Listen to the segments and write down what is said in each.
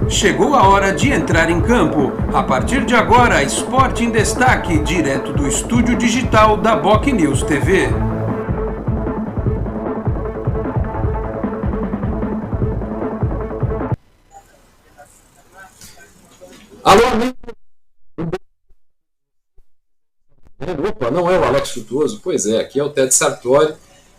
Chegou a hora de entrar em campo. A partir de agora, Esporte em Destaque, direto do estúdio digital da Boc News TV. Alô, amigo. Opa, não é o Alex Frutuoso? Pois é, aqui é o Ted Sartori.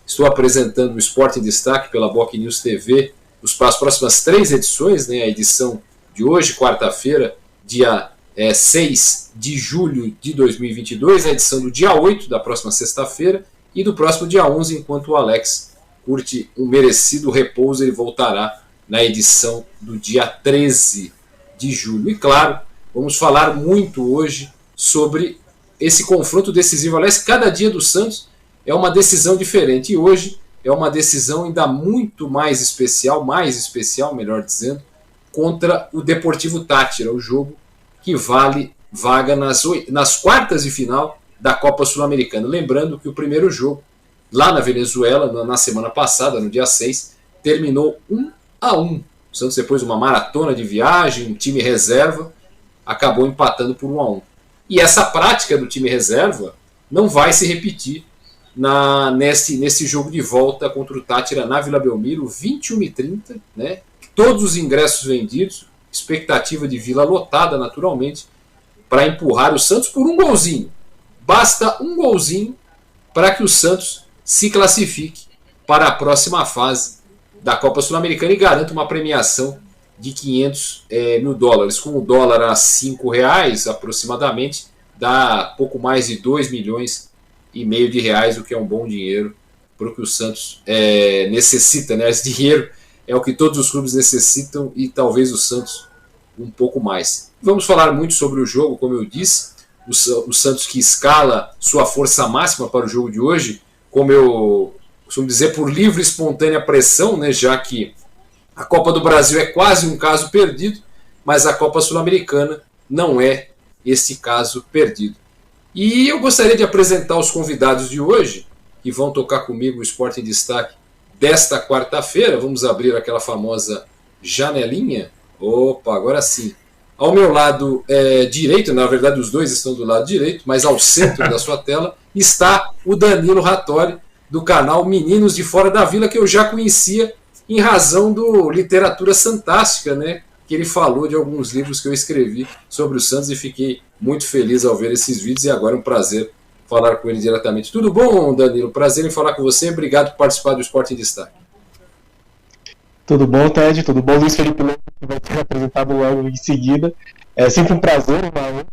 Estou apresentando o Esporte em Destaque pela Boc News TV as próximas 3 edições, né? A edição de hoje, quarta-feira, dia 6 de julho de 2022, a edição do dia 8 da próxima sexta-feira e do próximo dia 11, enquanto o Alex curte um merecido repouso, ele voltará na edição do dia 13 de julho. E claro, vamos falar muito hoje sobre esse confronto decisivo. Aliás, cada dia do Santos é uma decisão diferente. E hoje é uma decisão ainda muito mais especial, melhor dizendo, contra o Deportivo Táchira, o jogo que vale vaga nas quartas de final da Copa Sul-Americana. Lembrando que o primeiro jogo, lá na Venezuela, na semana passada, no dia 6, terminou 1-1. O Santos, depois de uma maratona de viagem, um time reserva, acabou empatando por 1-1. E essa prática do time reserva não vai se repetir nesse jogo de volta contra o Táchira na Vila Belmiro, 21h30, né? Todos os ingressos vendidos, expectativa de Vila lotada naturalmente, para empurrar o Santos por um golzinho. Basta um golzinho para que o Santos se classifique para a próxima fase da Copa Sul-Americana e garanta uma premiação de 500 mil dólares. Com o dólar a R$5 aproximadamente, dá pouco mais de 2,5 milhões de reais, o que é um bom dinheiro para o que o Santos necessita, né? Esse dinheiro é o que todos os clubes necessitam e talvez o Santos um pouco mais. Vamos falar muito sobre o jogo, como eu disse, o Santos que escala sua força máxima para o jogo de hoje, como eu costumo dizer, por livre e espontânea pressão, né? Já que a Copa do Brasil é quase um caso perdido, mas a Copa Sul-Americana não é esse caso perdido. E eu gostaria de apresentar os convidados de hoje, que vão tocar comigo o Esporte em Destaque desta quarta-feira. Vamos abrir aquela famosa janelinha. Opa, agora sim. Ao meu lado direito, na verdade os dois estão do lado direito, mas ao centro da sua tela está o Danilo Rattori, do canal Meninos de Fora da Vila, que eu já conhecia em razão do Literatura Fantástica, né? Que ele falou de alguns livros que eu escrevi sobre o Santos e fiquei muito feliz ao ver esses vídeos e agora é um prazer falar com ele diretamente. Tudo bom, Danilo? Prazer em falar com você. Obrigado por participar do Esporte em Destaque. Tudo bom, Ted? Tudo bom, Luiz Felipe Lemos, que vai ser apresentado logo em seguida. É sempre um prazer, uma honra,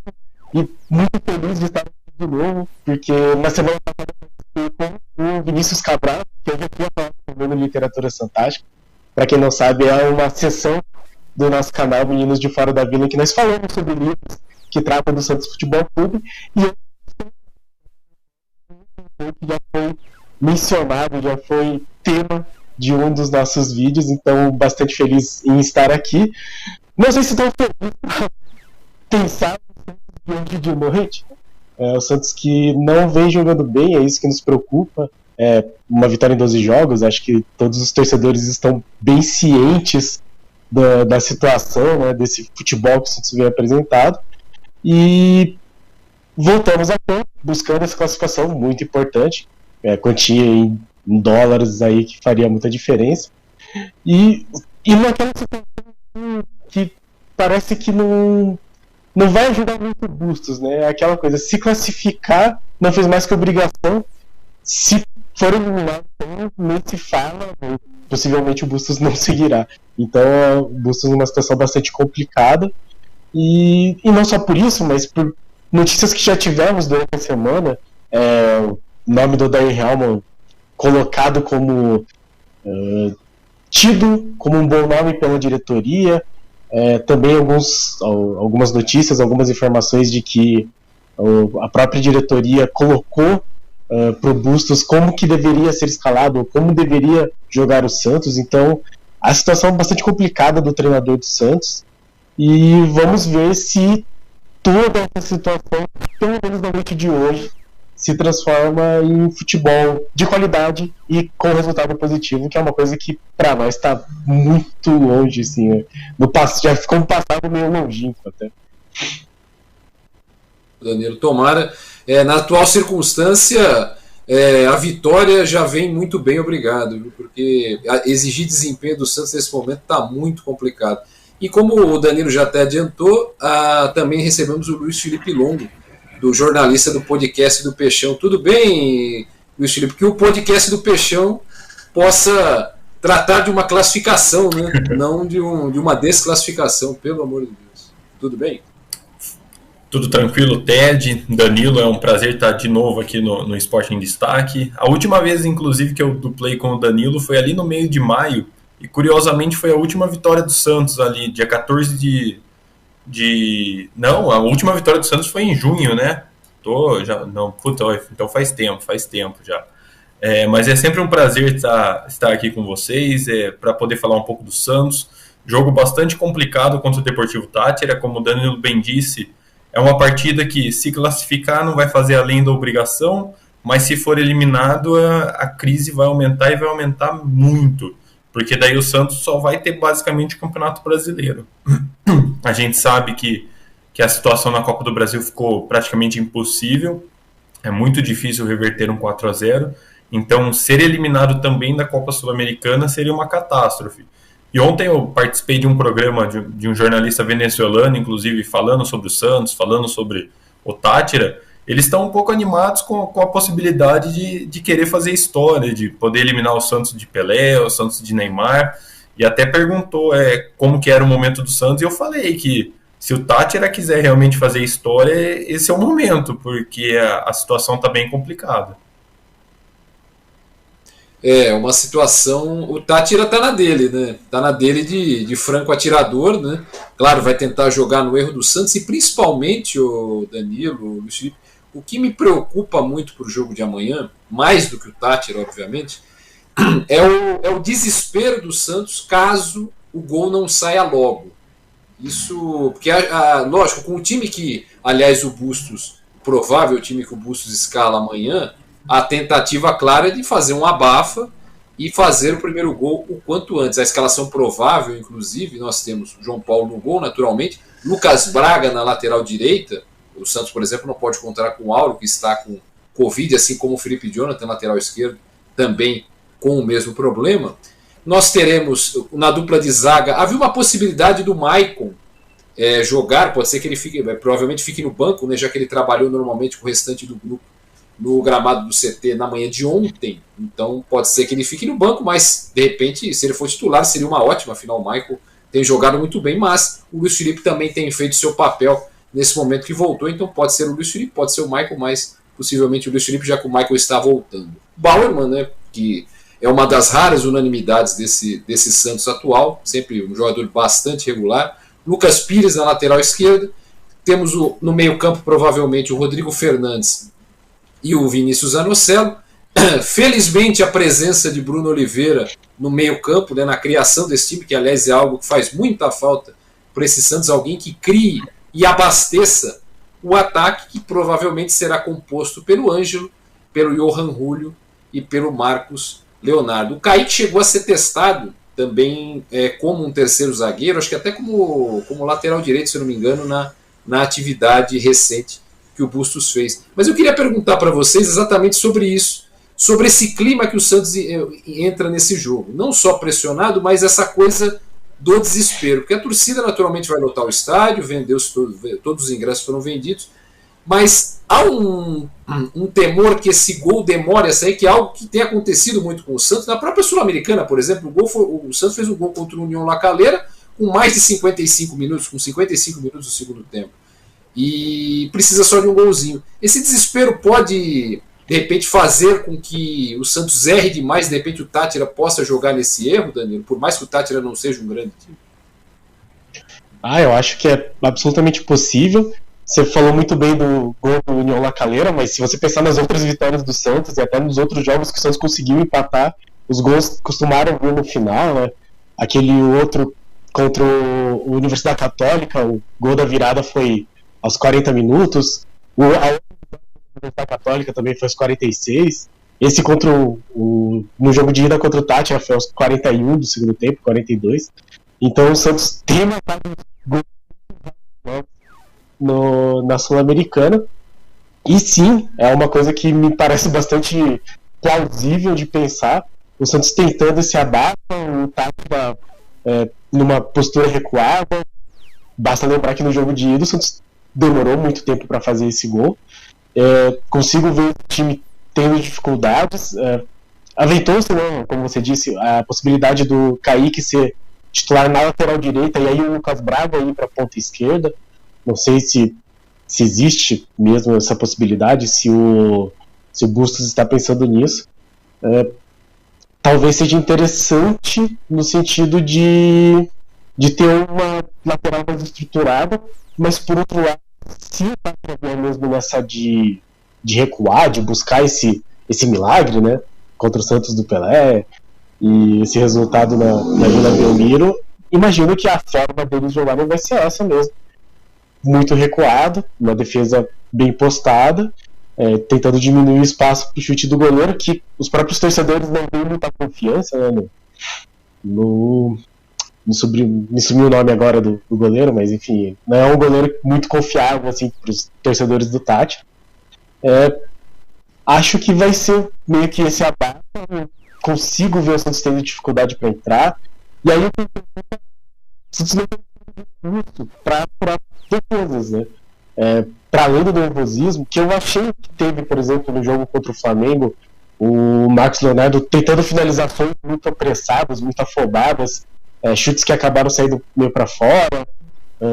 e muito feliz de estar aqui de novo, porque na semana passada eu participei com o Vinícius Cabral, que eu já tinha falado também no Literatura Fantástica. Para quem não sabe, é uma sessão do nosso canal Meninos de Fora da Vila, em que nós falamos sobre livros que tratam do Santos Futebol Clube, e já foi mencionado, já foi tema de um dos nossos vídeos, então bastante feliz em estar aqui. Não sei se estão felizes para pensar no Santos de noite. O Santos que não vem jogando bem, é isso que nos preocupa. Uma vitória em 12 jogos, acho que todos os torcedores estão bem cientes da situação, né, desse futebol que o Santos vem apresentado. E voltamos a campo, buscando essa classificação muito importante, quantia em dólares aí que faria muita diferença. E naquela situação que parece que não vai ajudar muito o Bustos, né? Aquela coisa, se classificar não fez mais que obrigação, se for eliminado, então nem se fala, né? Possivelmente o Bustos não seguirá. Então o Bustos numa situação bastante complicada, e não só por isso, mas por notícias que já tivemos durante a semana. O nome do Odair Hellmann colocado como tido como um bom nome pela diretoria. Também algumas notícias, algumas informações de que a própria diretoria colocou para o Bustos como que deveria ser escalado, como deveria jogar o Santos. Então a situação é bastante complicada do treinador do Santos, e vamos ver se toda essa situação, pelo menos na noite de hoje, se transforma em futebol de qualidade e com resultado positivo, que é uma coisa que para nós está muito longe, assim, né? Já ficou um passado meio longínquo até. Danilo, tomara. Na atual circunstância, a vitória já vem muito bem, obrigado, viu? Porque exigir desempenho do Santos nesse momento está muito complicado. E como o Danilo já até adiantou, também recebemos o Luiz Felipe Longo, do jornalista do podcast do Peixão. Tudo bem, Luiz Felipe? Que o podcast do Peixão possa tratar de uma classificação, né? Não de uma desclassificação, pelo amor de Deus. Tudo bem? Tudo tranquilo, Ted, Danilo, é um prazer estar de novo aqui no Esporte em Destaque. A última vez, inclusive, que eu duplei com o Danilo foi ali no meio de maio, e curiosamente foi a última vitória do Santos ali, dia 14 Não, a última vitória do Santos foi em junho, né? Então faz tempo já. Mas é sempre um prazer estar aqui com vocês, para poder falar um pouco do Santos. Jogo bastante complicado contra o Deportivo Táchira, como o Danilo bem disse, é uma partida que, se classificar, não vai fazer além da obrigação, mas se for eliminado, a crise vai aumentar e vai aumentar muito, porque daí o Santos só vai ter basicamente o Campeonato Brasileiro. A gente sabe que a situação na Copa do Brasil ficou praticamente impossível, é muito difícil reverter um 4-0, então ser eliminado também da Copa Sul-Americana seria uma catástrofe. E ontem eu participei de um programa de um jornalista venezuelano, inclusive falando sobre o Santos, falando sobre o Táchira. Eles estão um pouco animados com a possibilidade de querer fazer história, de poder eliminar o Santos de Pelé, o Santos de Neymar, e até perguntou como que era o momento do Santos, e eu falei que se o Táchira quiser realmente fazer história, esse é o momento, porque a situação está bem complicada. Uma situação... O Táchira está na dele, né? Está na dele de franco atirador, né? Claro, vai tentar jogar no erro do Santos, e principalmente, o Danilo, o Luiz Felipe, o que me preocupa muito para o jogo de amanhã, mais do que o Táchira, obviamente, é o desespero do Santos caso o gol não saia logo. Isso, porque, lógico, com o time que, aliás, o provável time que o Bustos escala amanhã, a tentativa clara é de fazer um abafa e fazer o primeiro gol o quanto antes. A escalação provável, inclusive, nós temos João Paulo no gol, naturalmente, Lucas Braga na lateral direita. O Santos, por exemplo, não pode contar com o Auro, que está com Covid, assim como o Felipe Jonathan, lateral esquerdo, também com o mesmo problema. Nós teremos, na dupla de zaga, havia uma possibilidade do Maicon jogar, pode ser que ele provavelmente fique no banco, né, já que ele trabalhou normalmente com o restante do grupo no gramado do CT na manhã de ontem, então pode ser que ele fique no banco, mas de repente, se ele for titular, seria uma ótima, afinal o Michael tem jogado muito bem, mas o Luiz Felipe também tem feito seu papel nesse momento que voltou, então pode ser o Luiz Felipe, pode ser o Michael, mas possivelmente o Luiz Felipe, já que o Michael está voltando. Bauerman, né, que é uma das raras unanimidades desse Santos atual, sempre um jogador bastante regular. Lucas Pires na lateral esquerda, temos no meio campo provavelmente o Rodrigo Fernandes e o Vinícius Anocelo. Felizmente a presença de Bruno Oliveira no meio campo, né, na criação desse time, que aliás é algo que faz muita falta para esse Santos, alguém que crie e abasteça o ataque, que provavelmente será composto pelo Ângelo, pelo Johan Julio e pelo Marcos Leonardo. O Kaique chegou a ser testado também como um terceiro zagueiro, acho que até como lateral direito, se eu não me engano, na atividade recente que o Bustos fez. Mas eu queria perguntar para vocês exatamente sobre isso, sobre esse clima que o Santos entra nesse jogo. Não só pressionado, mas essa coisa do desespero, porque a torcida naturalmente vai lotar o estádio, todos os ingressos foram vendidos, mas há um temor que esse gol demore a sair, que é algo que tem acontecido muito com o Santos. Na própria Sul-Americana, por exemplo, o Santos fez um gol contra o União La Calera com mais de 55 minutos, com 55 minutos do segundo tempo, e precisa só de um golzinho. Esse desespero pode, de repente, fazer com que o Santos erre demais, de repente o Táchira possa jogar nesse erro, Danilo, por mais que o Táchira não seja um grande time? Eu acho que é absolutamente possível. Você falou muito bem do gol do União La Calera, mas se você pensar nas outras vitórias do Santos e até nos outros jogos que o Santos conseguiu empatar, os gols costumaram vir no final, né? Aquele outro contra o Universidade Católica, o gol da virada foi aos 40 minutos. Universidade Católica também foi aos 46. Esse no jogo de ida contra o Tátira foi aos 41 do segundo tempo, 42. Então o Santos tem marcado gols na Sul-Americana. E sim, é uma coisa que me parece bastante plausível de pensar. O Santos tentando esse abafa, o Tátira numa postura recuada. Basta lembrar que no jogo de ida o Santos demorou muito tempo para fazer esse gol. Consigo ver o time tendo dificuldades. Aventou-se, né, como você disse, a possibilidade do Kaique ser titular na lateral direita e aí o Lucas Braga ir para a ponta esquerda. Não sei se existe mesmo essa possibilidade, se o Bustos está pensando nisso. Talvez seja interessante no sentido de ter uma lateral mais estruturada, mas por outro lado, se o Tátira vier mesmo nessa de recuar, de buscar esse milagre, né, contra o Santos do Pelé, e esse resultado na Vila Belmiro, imagino que a forma deles jogarem vai ser essa mesmo. Muito recuado, uma defesa bem postada, tentando diminuir o espaço para o chute do goleiro, que os próprios torcedores não têm muita confiança, né, me sumiu o nome agora do goleiro, mas enfim, não é um goleiro muito confiável assim, para os torcedores do Tátira. Acho que vai ser meio que esse abafa. Consigo ver o Santos tendo dificuldade para entrar, e aí o Santos não tem recurso para defesas, né? Para além do nervosismo, que eu achei que teve, por exemplo, no jogo contra o Flamengo, o Marcos Leonardo tentando finalizações muito apressadas, muito afobadas, chutes que acabaram saindo meio para fora,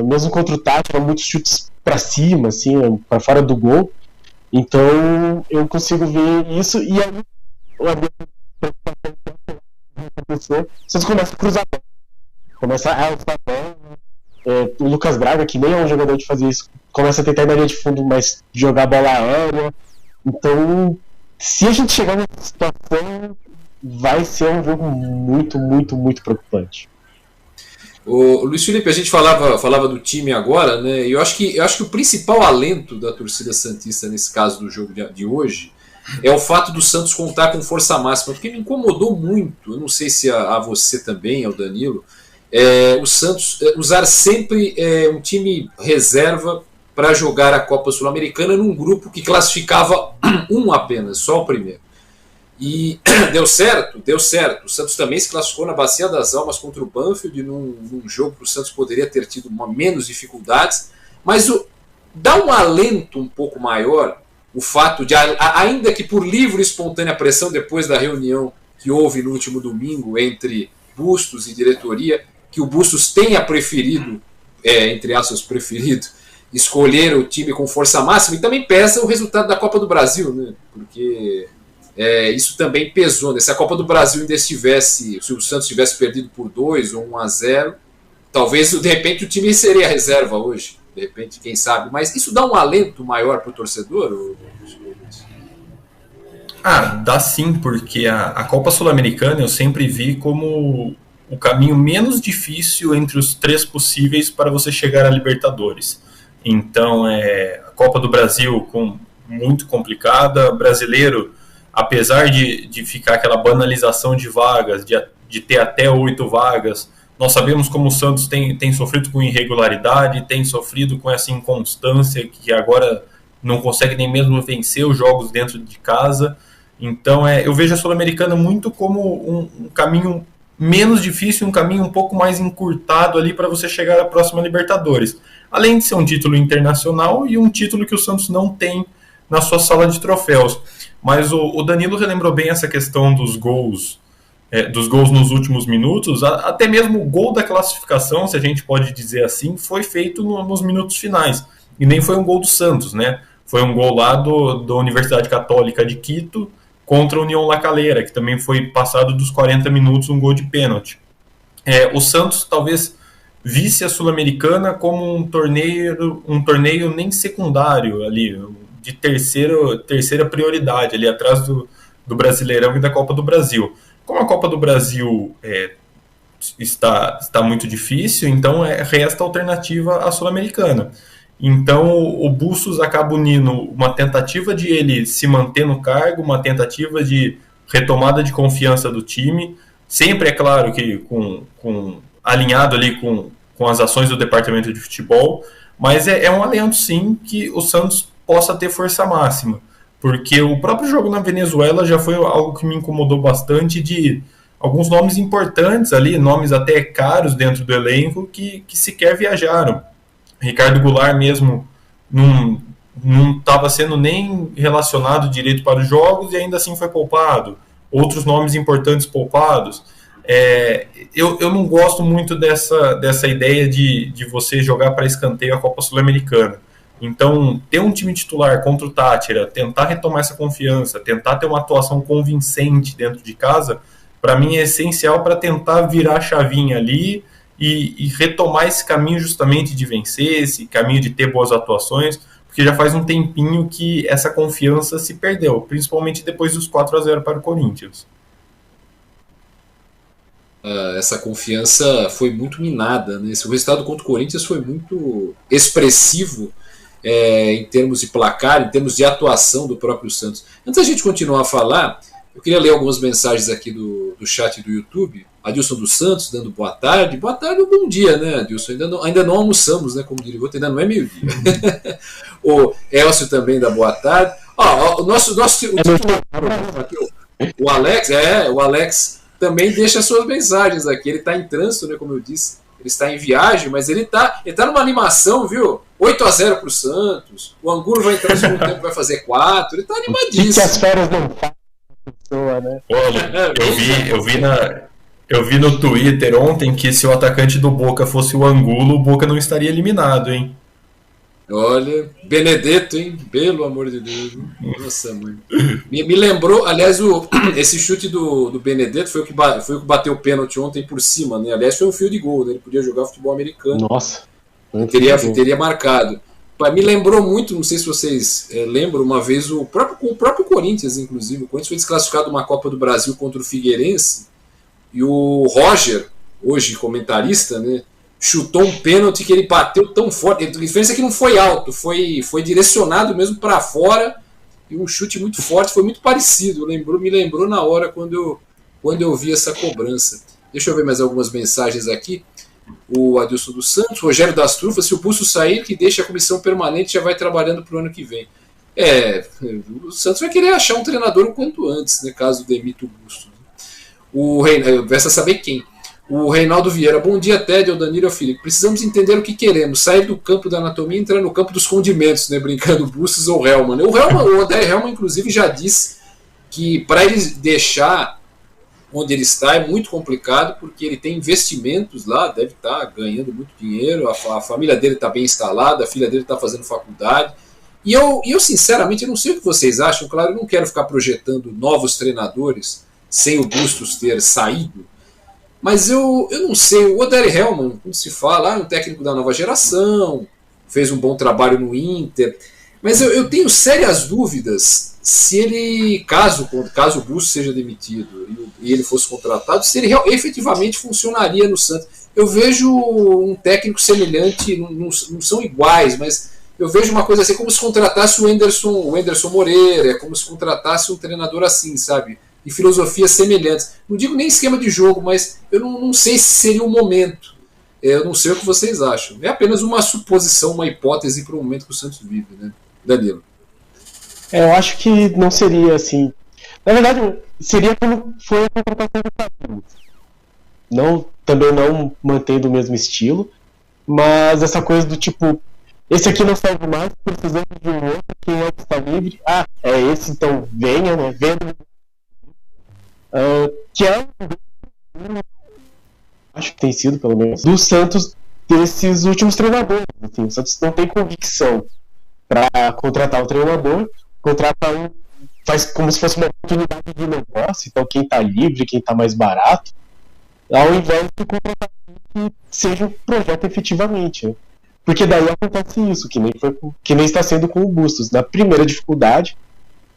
mesmo contra o Tátira, muitos chutes para cima, assim, para fora do gol. Então eu consigo ver isso, e aí vocês começam a cruzar, começa a alçar o Lucas Braga, que nem é um jogador de fazer isso, começa a tentar ir na linha de fundo, mas jogar bola aérea. Então, se a gente chegar nessa situação, vai ser um jogo muito, muito, muito preocupante. O Luiz Felipe, a gente falava do time agora, né? E eu acho que o principal alento da torcida santista nesse caso do jogo de hoje é o fato do Santos contar com força máxima, porque me incomodou muito, eu não sei se a você também, ao Danilo, o Santos usar sempre um time reserva para jogar a Copa Sul-Americana num grupo que classificava um apenas, só o primeiro. E deu certo. O Santos também se classificou na Bacia das Almas contra o Banfield, num jogo que o Santos poderia ter tido menos dificuldades, mas dá um alento um pouco maior o fato de, ainda que por livre e espontânea pressão, depois da reunião que houve no último domingo entre Bustos e diretoria, que o Bustos tenha preferido, entre aspas, escolher o time com força máxima, e também pesa o resultado da Copa do Brasil, né? Porque isso também pesou, né? Se a Copa do Brasil ainda se o Santos tivesse perdido por 2 ou 1-0, talvez de repente o time seria a reserva hoje, de repente, quem sabe, mas isso dá um alento maior para o torcedor? Dá sim, porque a Copa Sul-Americana eu sempre vi como o caminho menos difícil entre os 3 possíveis para você chegar à Libertadores. Então, a Copa do Brasil muito complicada, brasileiro, apesar de ficar aquela banalização de vagas, de ter até 8 vagas, nós sabemos como o Santos tem sofrido com irregularidade, tem sofrido com essa inconstância, que agora não consegue nem mesmo vencer os jogos dentro de casa. Então, eu vejo a Sul-Americana muito como um caminho menos difícil, um caminho um pouco mais encurtado ali para você chegar à próxima Libertadores. Além de ser um título internacional e um título que o Santos não tem na sua sala de troféus. Mas o Danilo relembrou bem essa questão dos gols nos últimos minutos. Até mesmo o gol da classificação, se a gente pode dizer assim, foi feito nos minutos finais. E nem foi um gol do Santos, né? Foi um gol lá da Universidade Católica de Quito contra a União La Calera, que também foi passado dos 40 minutos, um gol de pênalti. O Santos talvez visse a Sul-Americana como um torneio nem secundário ali, de terceira prioridade, ali atrás do Brasileirão e da Copa do Brasil. Como a Copa do Brasil está muito difícil, então resta a alternativa à Sul-Americana. Então o Bustos acaba unindo uma tentativa de ele se manter no cargo, uma tentativa de retomada de confiança do time, sempre, é claro, que alinhado ali com as ações do departamento de futebol, mas é um alento sim que o Santos possa ter força máxima, porque o próprio jogo na Venezuela já foi algo que me incomodou bastante, de alguns nomes importantes ali, nomes até caros dentro do elenco, que sequer viajaram. Ricardo Goulart mesmo não estava sendo nem relacionado direito para os jogos e ainda assim foi poupado. Outros nomes importantes poupados. Eu não gosto muito dessa ideia de você jogar para escanteio a Copa Sul-Americana. Então, ter um time titular contra o Táchira, tentar retomar essa confiança, tentar ter uma atuação convincente dentro de casa, para mim é essencial para tentar virar a chavinha ali e retomar esse caminho justamente de vencer, esse caminho de ter boas atuações, porque já faz um tempinho que essa confiança se perdeu, principalmente depois dos 4-0 para o Corinthians. Essa confiança foi muito minada, né? O resultado contra o Corinthians foi muito expressivo em termos de placar, em termos de atuação do próprio Santos. Antes da gente continuar a falar, eu queria ler algumas mensagens aqui do chat do YouTube. Adilson dos Santos dando boa tarde ou bom dia, né, Adilson? Ainda não almoçamos, né, como diria o outro, ainda não é meio-dia. O Elcio também dá boa tarde. O Alex também deixa suas mensagens aqui. Ele está em trânsito, né, como eu disse. Ele está em viagem, mas ele tá numa animação, viu? 8-0 pro Santos. O Angulo vai entrar no segundo tempo, vai fazer 4. Ele tá animadíssimo. Que as férias não fazem pessoa, né? Olha, eu vi no Twitter ontem que se o atacante do Boca fosse o Angulo, o Boca não estaria eliminado, hein? Olha, Benedetto, hein? Pelo amor de Deus. Nossa, mãe. Me lembrou, aliás, esse chute do Benedetto foi o que bateu o pênalti ontem por cima, né? Aliás, foi um field goal, né? Ele podia jogar futebol americano. Nossa. Teria marcado. Me lembrou muito, não sei se vocês lembram, uma vez o próprio Corinthians, inclusive. O Corinthians foi desclassificado numa Copa do Brasil contra o Figueirense e o Roger, hoje comentarista, né? Chutou um pênalti que ele bateu tão forte. A diferença é que não foi alto, foi direcionado mesmo para fora, e um chute muito forte, foi muito parecido. Me lembrou na hora quando eu vi essa cobrança. Deixa eu ver mais algumas mensagens aqui. O Adilson dos Santos, Rogério das Trufas, se o Busto sair, que deixa a comissão permanente, já vai trabalhando para o ano que vem. O Santos vai querer achar um treinador o quanto antes, né, caso demita o Busto. Resta saber quem. O Reinaldo Vieira, bom dia, Ted, o Danilo e o Felipe. Precisamos entender o que queremos, sair do campo da anatomia e entrar no campo dos condimentos, né? Brincando Bustos ou Hellman. O Odair Hellman, inclusive, já disse que para ele deixar onde ele está é muito complicado, porque ele tem investimentos lá, deve estar ganhando muito dinheiro, a família dele está bem instalada, a filha dele está fazendo faculdade. E eu, sinceramente, eu não sei o que vocês acham. Claro, eu não quero ficar projetando novos treinadores sem o Bustos ter saído. Mas eu não sei, o Odair Hellman, como se fala, é um técnico da nova geração, fez um bom trabalho no Inter, mas eu tenho sérias dúvidas se ele, caso o Bustos seja demitido e ele fosse contratado, se ele efetivamente funcionaria no Santos. Eu vejo um técnico semelhante, não são iguais, mas eu vejo uma coisa assim, como se contratasse o Anderson Moreira, como se contratasse um treinador assim, sabe? E filosofias semelhantes. Não digo nem esquema de jogo, mas eu não sei se seria o momento. Eu não sei o que vocês acham. É apenas uma suposição, uma hipótese para o momento que o Santos vive, né? Danilo. Eu acho que não seria assim. Na verdade, seria como foi a contratação do Fabinho. Também não mantendo o mesmo estilo, mas essa coisa do tipo, esse aqui não serve mais, precisamos de um outro, quem é que está livre? É esse, então venha, né? Venha. Que acho que tem sido, pelo menos, do Santos desses últimos treinadores. Assim, o Santos não tem convicção para contratar o treinador, contrata faz como se fosse uma oportunidade de negócio, então quem está livre, quem está mais barato, ao invés de contratar que seja um projeto efetivamente, né? Porque daí acontece isso, que nem está sendo com o Bustos. Na primeira dificuldade,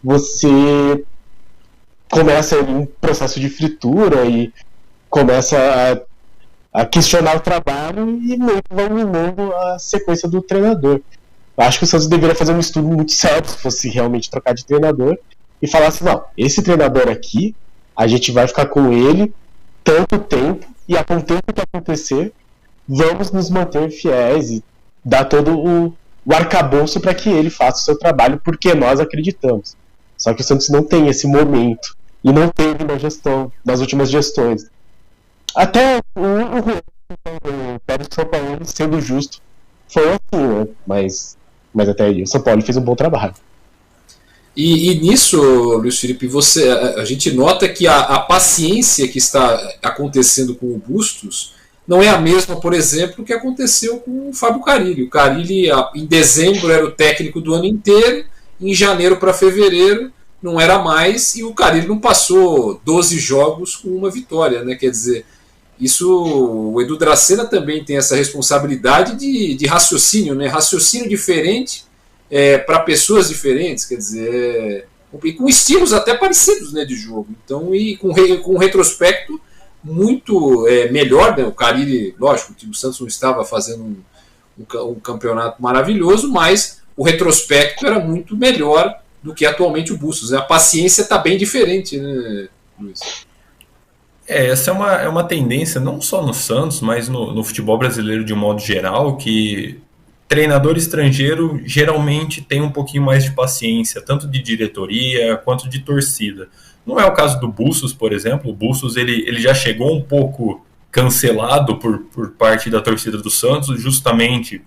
você começa um processo de fritura e começa a questionar o trabalho e meio que vai minando a sequência do treinador. Eu acho que o Santos deveria fazer um estudo muito sério se fosse realmente trocar de treinador e falar assim, não, esse treinador aqui, a gente vai ficar com ele tanto tempo e aconteça o que acontecer, vamos nos manter fiéis e dar todo o arcabouço para que ele faça o seu trabalho, porque nós acreditamos. Só que o Santos não tem esse momento e não teve nas últimas gestões. Até o Pérez São Paulo, sendo justo, foi assim, né? Mas até aí o São Paulo fez um bom trabalho. E nisso, Luiz Felipe, a gente nota que a paciência que está acontecendo com o Bustos não é a mesma, por exemplo, que aconteceu com o Fábio Carille. O Carille, em dezembro, era o técnico do ano inteiro, em janeiro para fevereiro não era mais, e o Carille não passou 12 jogos com uma vitória, né? Quer dizer, o Edu Dracena também tem essa responsabilidade de raciocínio, né? Raciocínio diferente para pessoas diferentes, quer dizer, e com estilos até parecidos, né, de jogo. Então, e com um retrospecto muito melhor, né? O Carille, lógico, o Santos não estava fazendo um campeonato maravilhoso, mas o retrospecto era muito melhor do que atualmente o Bustos, né? A paciência está bem diferente, né, Luiz? Essa é uma tendência não só no Santos, mas no futebol brasileiro de um modo geral, que treinador estrangeiro geralmente tem um pouquinho mais de paciência, tanto de diretoria quanto de torcida. Não é o caso do Bustos, por exemplo. O Bustos ele já chegou um pouco cancelado por parte da torcida do Santos, justamente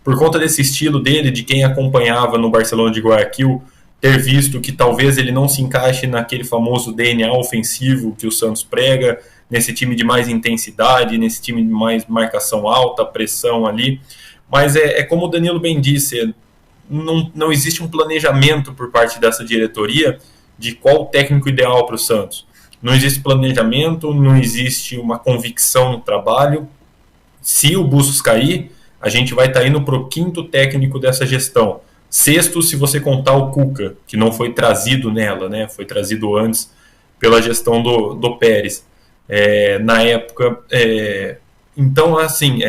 por conta desse estilo dele, de quem acompanhava no Barcelona de Guayaquil, ter visto que talvez ele não se encaixe naquele famoso DNA ofensivo que o Santos prega, nesse time de mais intensidade, nesse time de mais marcação alta, pressão ali. Mas como o Danilo bem disse, não existe um planejamento por parte dessa diretoria de qual o técnico ideal para o Santos. Não existe planejamento, não existe uma convicção no trabalho. Se o Bustos cair, a gente vai estar indo para o 5º técnico dessa gestão. 6º, se você contar o Cuca, que não foi trazido nela, né? Foi trazido antes pela gestão do Pérez. Na época. Então, assim,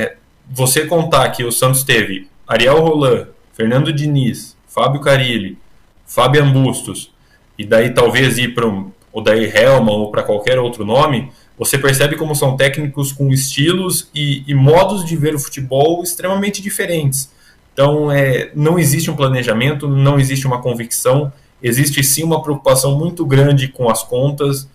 você contar que o Santos teve Ariel Roland, Fernando Diniz, Fábio Carille, Fabian Bustos, e daí talvez ir para o Odair Hellmann ou para qualquer outro nome, você percebe como são técnicos com estilos e modos de ver o futebol extremamente diferentes. Então, não existe um planejamento, não existe uma convicção, existe sim uma preocupação muito grande com as contas.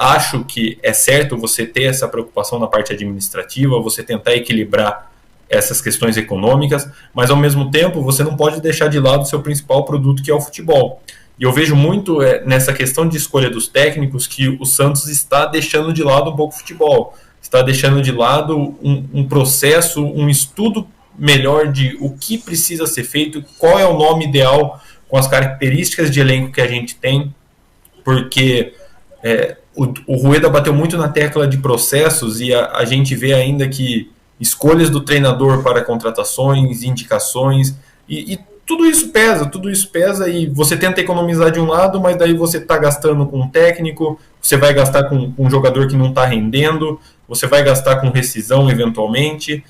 Acho que é certo você ter essa preocupação na parte administrativa, você tentar equilibrar essas questões econômicas, mas ao mesmo tempo você não pode deixar de lado o seu principal produto, que é o futebol. E eu vejo muito nessa questão de escolha dos técnicos que o Santos está deixando de lado um pouco o futebol, está deixando de lado um processo, um estudo melhor de o que precisa ser feito, qual é o nome ideal com as características de elenco que a gente tem, porque o Rueda bateu muito na tecla de processos e a gente vê ainda que escolhas do treinador para contratações, indicações, e tudo isso pesa e você tenta economizar de um lado, mas daí você está gastando com um técnico, você vai gastar com um jogador que não está rendendo, você vai gastar com rescisão eventualmente.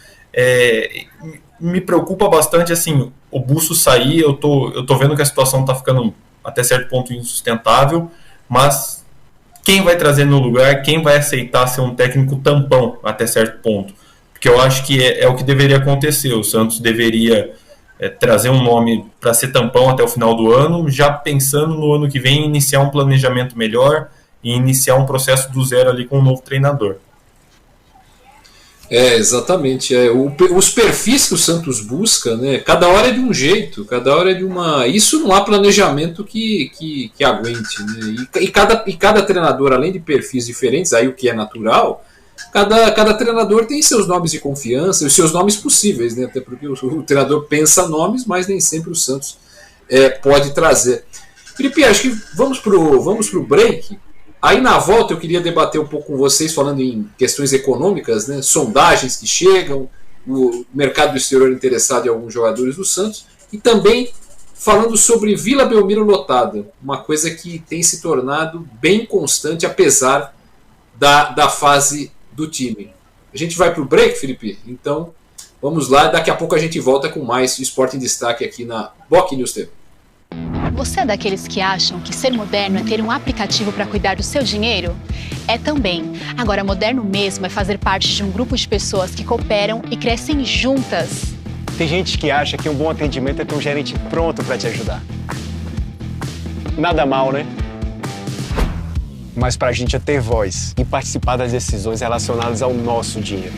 Me preocupa bastante assim, o Bustos sair, eu tô vendo que a situação está ficando até certo ponto insustentável, mas quem vai trazer no lugar, quem vai aceitar ser um técnico tampão até certo ponto? Porque eu acho que é o que deveria acontecer. O Santos deveria trazer um nome para ser tampão até o final do ano, já pensando no ano que vem iniciar um planejamento melhor e iniciar um processo do zero ali com um novo treinador. Exatamente. Os perfis que o Santos busca, né? Cada hora é de um jeito, cada hora é de uma. Isso não há planejamento que aguente, né? E cada treinador, além de perfis diferentes, aí o que é natural, cada treinador tem seus nomes de confiança e os seus nomes possíveis, né? Até porque o treinador pensa nomes, mas nem sempre o Santos pode trazer. Felipe, acho que vamos pro break. Aí na volta eu queria debater um pouco com vocês, falando em questões econômicas, né? Sondagens que chegam, o mercado do exterior interessado em alguns jogadores do Santos, e também falando sobre Vila Belmiro lotada, uma coisa que tem se tornado bem constante apesar da fase do time. A gente vai para o break, Felipe? Então Vamos lá, daqui a pouco a gente volta com mais Esporte em Destaque aqui na BOC News TV. Você é daqueles que acham que ser moderno é ter um aplicativo para cuidar do seu dinheiro? É também. Agora, moderno mesmo é fazer parte de um grupo de pessoas que cooperam e crescem juntas. Tem gente que acha que um bom atendimento é ter um gerente pronto para te ajudar. Nada mal, né? Mas pra gente é ter voz e participar das decisões relacionadas ao nosso dinheiro.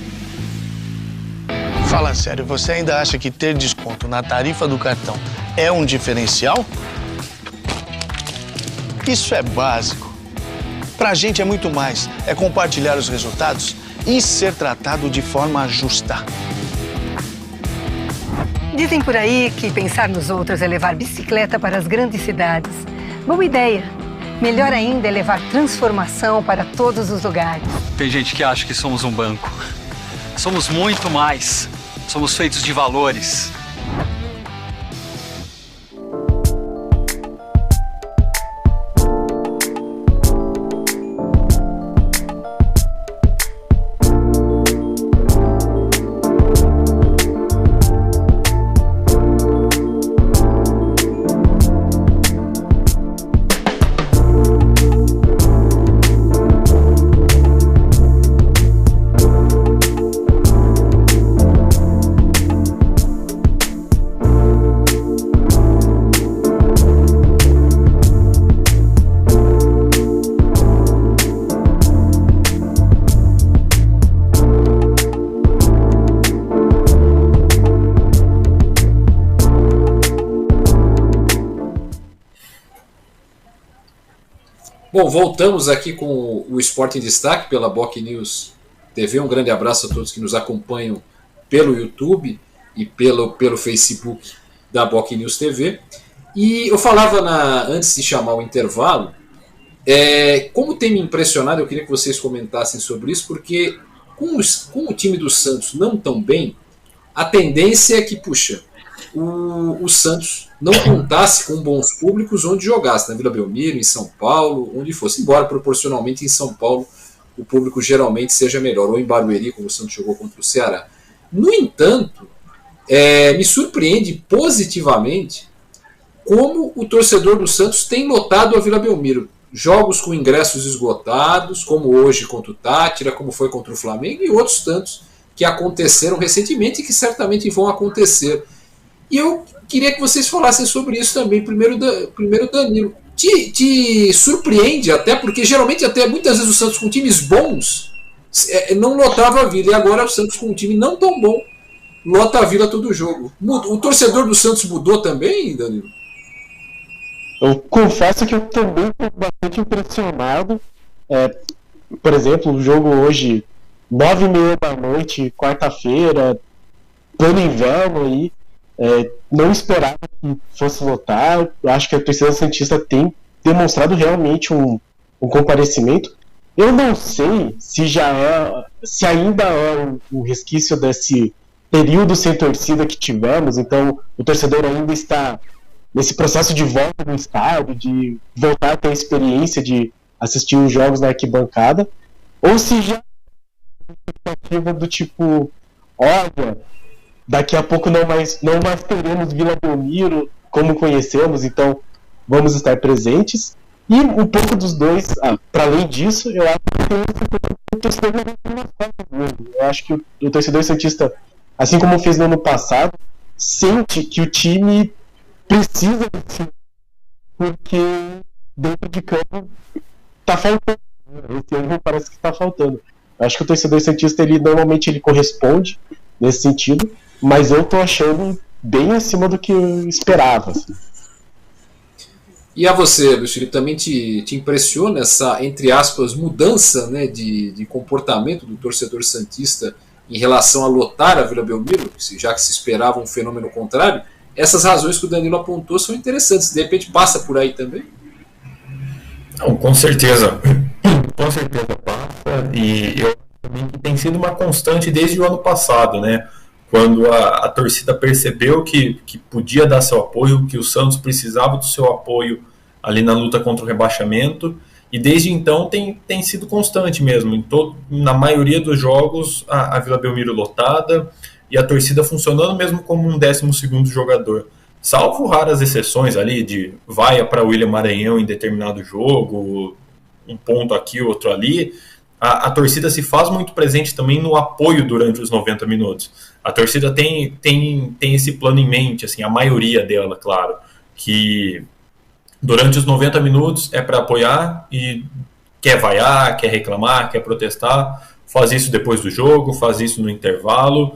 Fala sério, você ainda acha que ter desconto na tarifa do cartão é um diferencial? Isso é básico. Pra gente é muito mais. É compartilhar os resultados e ser tratado de forma justa. Dizem por aí que pensar nos outros é levar bicicleta para as grandes cidades. Boa ideia. Melhor ainda é levar transformação para todos os lugares. Tem gente que acha que somos um banco. Somos muito mais. Somos feitos de valores. Bom, voltamos aqui com o Esporte em Destaque pela BOC News TV. Um grande abraço a todos que nos acompanham pelo YouTube e pelo Facebook da BOC News TV. E eu falava antes de chamar o intervalo, como tem me impressionado, eu queria que vocês comentassem sobre isso, porque com o time do Santos não tão bem, a tendência é que, o Santos não contasse com bons públicos onde jogasse, na Vila Belmiro, em São Paulo, onde fosse, embora proporcionalmente em São Paulo o público geralmente seja melhor, ou em Barueri, como o Santos jogou contra o Ceará. No entanto, me surpreende positivamente como o torcedor do Santos tem lotado a Vila Belmiro. Jogos com ingressos esgotados, como hoje contra o Tátira, como foi contra o Flamengo, e outros tantos que aconteceram recentemente e que certamente vão acontecer. E eu queria que vocês falassem sobre isso também. Primeiro Danilo. Te surpreende, até porque geralmente até muitas vezes o Santos com times bons não lotava a Vila, e agora o Santos com um time não tão bom lota a Vila todo jogo. O torcedor do Santos mudou também, Danilo? Eu confesso que eu também estou bastante impressionado. Por exemplo, o jogo hoje, 9h30 da noite, quarta-feira, pleno inverno aí. Não esperava que fosse lotar. Eu acho que a torcida santista tem demonstrado realmente um comparecimento. Eu não sei se ainda é um resquício desse período sem torcida que tivemos, então o torcedor ainda está nesse processo de volta no estádio, de voltar a ter a experiência de assistir os jogos na arquibancada, ou se já é uma expectativa do tipo, olha, daqui a pouco não mais teremos Vila Belmiro como conhecemos, então vamos estar presentes. E um pouco dos dois, para além disso, eu acho que o torcedor mesmo. Eu acho que o torcedor santista, assim como fez no ano passado, sente que o time precisa disso, porque dentro de campo está faltando. Esse ano parece que está faltando. Eu acho que o torcedor santista, normalmente ele corresponde nesse sentido, mas eu tô achando bem acima do que eu esperava. Assim. E a você, Luiz Felipe, também te impressiona essa, entre aspas, mudança, né, de comportamento do torcedor santista em relação a lotar a Vila Belmiro, já que se esperava um fenômeno contrário? Essas razões que o Danilo apontou são interessantes. De repente passa por aí também? Não, com certeza. Com certeza passa. E eu também que tem sido uma constante desde o ano passado, né? Quando a torcida percebeu que podia dar seu apoio, que o Santos precisava do seu apoio ali na luta contra o rebaixamento, e desde então tem sido constante mesmo. Na maioria dos jogos, a Vila Belmiro lotada, e a torcida funcionando mesmo como um 12º jogador. Salvo raras exceções ali de vaia para William Maranhão em determinado jogo, um ponto aqui, outro ali, a torcida se faz muito presente também no apoio durante os 90 minutos. A torcida tem esse plano em mente, assim, a maioria dela, claro, que durante os 90 minutos é para apoiar e quer vaiar, quer reclamar, quer protestar, faz isso depois do jogo, faz isso no intervalo.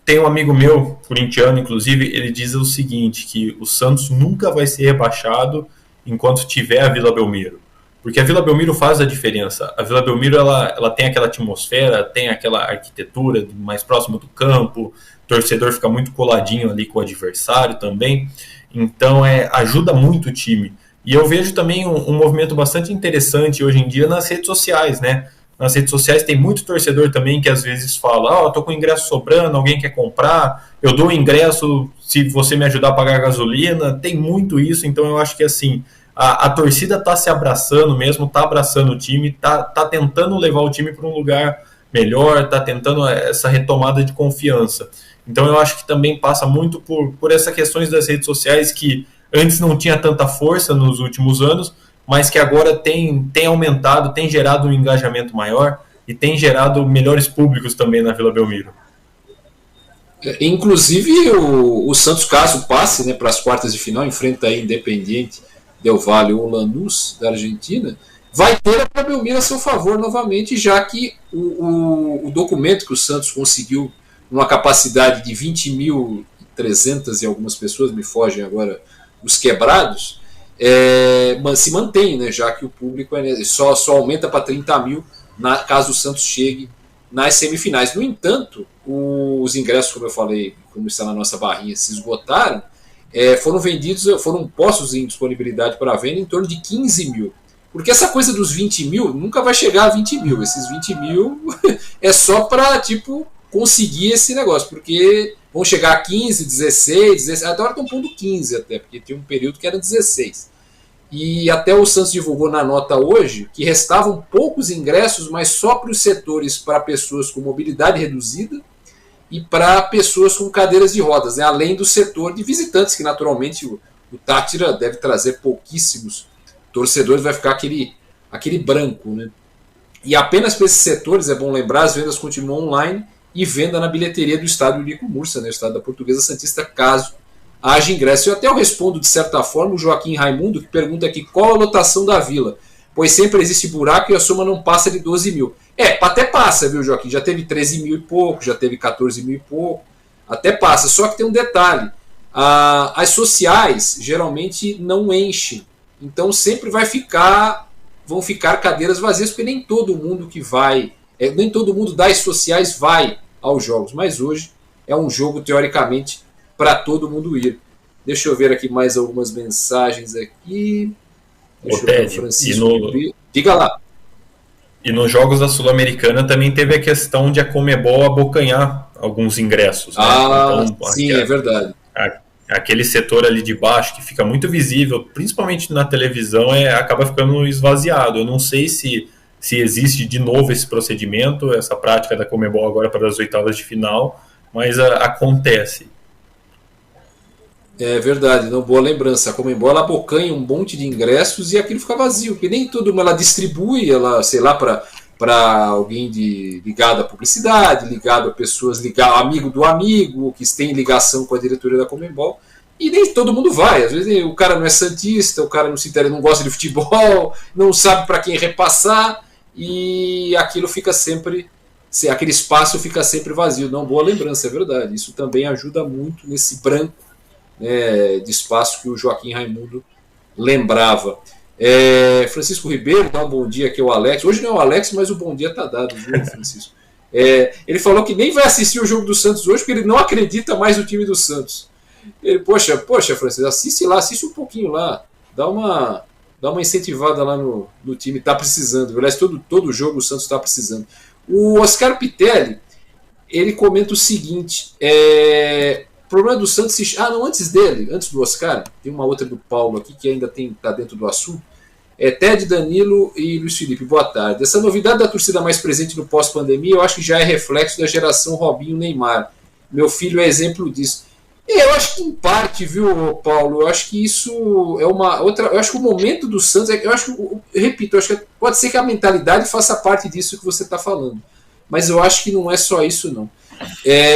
Tem um amigo meu, corintiano inclusive, ele diz o seguinte, que o Santos nunca vai ser rebaixado enquanto tiver a Vila Belmiro. Porque a Vila Belmiro faz a diferença. A Vila Belmiro ela tem aquela atmosfera, tem aquela arquitetura mais próxima do campo, o torcedor fica muito coladinho ali com o adversário também. Então ajuda muito o time. E eu vejo também um movimento bastante interessante hoje em dia nas redes sociais, né? Nas redes sociais tem muito torcedor também que às vezes fala, tô com ingresso sobrando, alguém quer comprar, eu dou o ingresso se você me ajudar a pagar a gasolina. Tem muito isso, então eu acho que assim, a torcida está se abraçando mesmo, está abraçando o time, está tentando levar o time para um lugar melhor, está tentando essa retomada de confiança. Então eu acho que também passa muito por essas questões das redes sociais que antes não tinha tanta força nos últimos anos, mas que agora tem aumentado, tem gerado um engajamento maior e tem gerado melhores públicos também na Vila Belmiro. Inclusive o Santos, caso passe, né, para as quartas de final, enfrenta aí Independiente Del Valle ou Lanús, da Argentina, vai ter a Vila Belmiro a seu favor novamente, já que o documento que o Santos conseguiu numa capacidade de 20.300 e algumas pessoas, me fogem agora os quebrados, se mantém, né, já que o público só aumenta para 30 mil caso o Santos chegue nas semifinais. No entanto, os ingressos, como eu falei, como está na nossa barrinha, se esgotaram, foram postos em disponibilidade para venda em torno de 15 mil. Porque essa coisa dos 20 mil nunca vai chegar a 20 mil. Esses 20 mil é só para conseguir esse negócio, porque vão chegar a 15, 16, agora estão pondo 15 até, porque tem um período que era 16. E até o Santos divulgou na nota hoje que restavam poucos ingressos, mas só para os setores para pessoas com mobilidade reduzida e para pessoas com cadeiras de rodas, né? Além do setor de visitantes, que naturalmente o Tátira deve trazer pouquíssimos torcedores, vai ficar aquele branco, né? E apenas para esses setores, é bom lembrar, as vendas continuam online e venda na bilheteria do estádio Nico Mursa, né, o estádio da Portuguesa Santista, caso haja ingresso. Eu respondo de certa forma o Joaquim Raimundo, que pergunta aqui qual a lotação da Vila, pois sempre existe buraco e a soma não passa de 12 mil. Até passa, viu, Joaquim? Já teve 13 mil e pouco, já teve 14 mil e pouco, até passa. Só que tem um detalhe, as sociais geralmente não enchem, então sempre vão ficar cadeiras vazias, porque nem todo mundo que vai, nem todo mundo das sociais vai aos jogos, mas hoje é um jogo teoricamente para todo mundo ir. Deixa eu ver aqui mais algumas mensagens aqui. Deixa eu ver, Francisco. Diga lá. E nos jogos da Sul-Americana também teve a questão de a Conmebol abocanhar alguns ingressos. Né? Então, sim, é verdade. Aquele setor ali de baixo que fica muito visível, principalmente na televisão, acaba ficando esvaziado. Eu não sei se existe de novo esse procedimento, essa prática da Conmebol agora para as oitavas de final, mas acontece. É verdade, não, boa lembrança. A Conmebol ela abocanha um monte de ingressos e aquilo fica vazio, porque nem todo mundo ela distribui, sei lá, para alguém ligado à publicidade, ligado a pessoas, amigo do amigo, que tem ligação com a diretoria da Conmebol, e nem todo mundo vai. Às vezes o cara não é santista, o cara não se interessa, não gosta de futebol, não sabe para quem repassar, e aquilo fica sempre, aquele espaço fica sempre vazio. Não, boa lembrança, é verdade. Isso também ajuda muito nesse branco, né, de espaço que o Joaquim Raimundo lembrava. Francisco Ribeiro dá um bom dia aqui ao Alex. Hoje não é o Alex, mas o bom dia está dado, viu, Francisco? Ele falou que nem vai assistir o jogo do Santos hoje porque ele não acredita mais no time do Santos. Ele, poxa, Francisco, assiste um pouquinho lá, dá uma incentivada lá no time, está precisando. Aliás, todo jogo o Santos está precisando. O Oscar Pitelli, ele comenta o seguinte: o problema do Santos... antes do Oscar, tem uma outra do Paulo aqui que ainda está dentro do assunto. Ted, Danilo e Luiz Felipe, boa tarde. Essa novidade da torcida mais presente no pós-pandemia, eu acho que já é reflexo da geração Robinho Neymar. Meu filho é exemplo disso. Eu acho que em parte, viu, Paulo, eu acho que isso é uma outra. Eu acho que o momento do Santos, eu acho que, eu repito, eu acho que pode ser que a mentalidade faça parte disso que você está falando. Mas eu acho que não é só isso, não.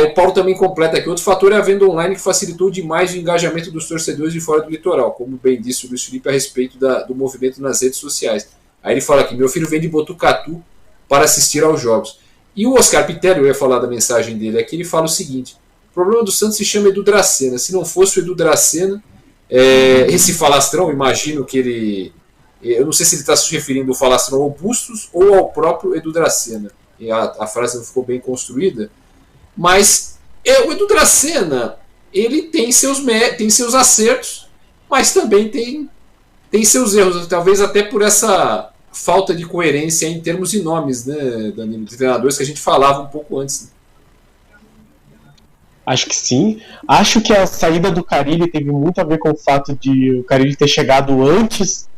O Paulo também completa aqui. Outro fator é a venda online que facilitou demais o engajamento dos torcedores de fora do litoral, como bem disse o Luiz Felipe a respeito do movimento nas redes sociais. Aí ele fala aqui: meu filho vem de Botucatu para assistir aos jogos. E o Oscar Pitelli, eu ia falar da mensagem dele aqui, ele fala o seguinte: o problema do Santos se chama Edu Dracena. Se não fosse o Edu Dracena, esse falastrão, imagino que ele... Eu não sei se ele está se referindo ao falastrão ao Bustos ou ao próprio Edu Dracena. E a frase não ficou bem construída. Mas o Edu Dracena, ele tem seus acertos, mas também tem seus erros. Talvez até por essa falta de coerência em termos de nomes, né, Danilo, de treinadores que a gente falava um pouco antes, né? Acho que sim. Acho que a saída do Carille teve muito a ver com o fato de o Carille ter chegado antes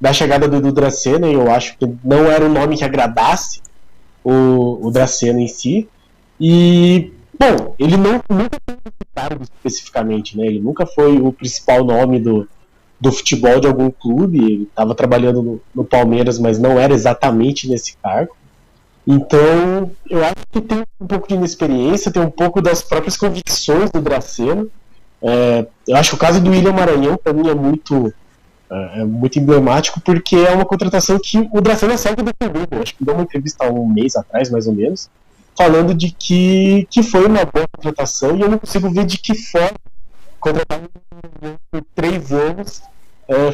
da chegada do Edu Dracena, e eu acho que não era um nome que agradasse o Dracena em si. E, bom, ele nunca foi citado especificamente, né? Ele nunca foi o principal nome do futebol de algum clube. Ele estava trabalhando no Palmeiras, mas não era exatamente nesse cargo. Então, eu acho que tem um pouco de inexperiência, tem um pouco das próprias convicções do Dracena. Eu acho que o caso do William Maranhão, para mim, é muito emblemático, porque é uma contratação que o Dracena sempre defendeu. Eu acho que deu uma entrevista há um mês atrás, mais ou menos, falando de que foi uma boa contratação, e eu não consigo ver de que forma contratar por 3 anos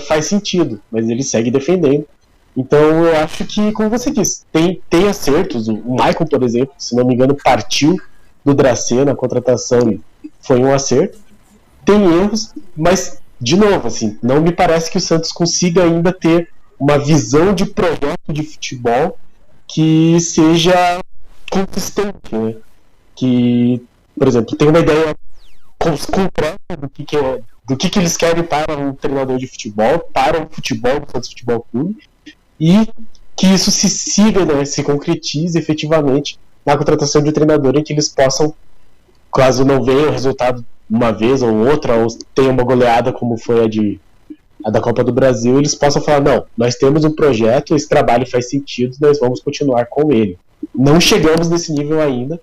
faz sentido, mas ele segue defendendo. Então eu acho que, como você disse, tem acertos. O Michael, por exemplo, se não me engano, partiu do Dracena, a contratação, e foi um acerto. Tem erros, mas, de novo, assim, não me parece que o Santos consiga ainda ter uma visão de projeto de futebol que seja consistente, né? Que, por exemplo, tem uma ideia concreta do que eles querem para um treinador de futebol, para o futebol do Santos Futebol Clube, e que isso se siga, né, se concretize efetivamente na contratação de um treinador, em que eles possam, caso não venha o resultado uma vez ou outra, ou tenha uma goleada como foi a da Copa do Brasil, eles possam falar: não, nós temos um projeto, esse trabalho faz sentido, nós vamos continuar com ele. Não chegamos nesse nível ainda.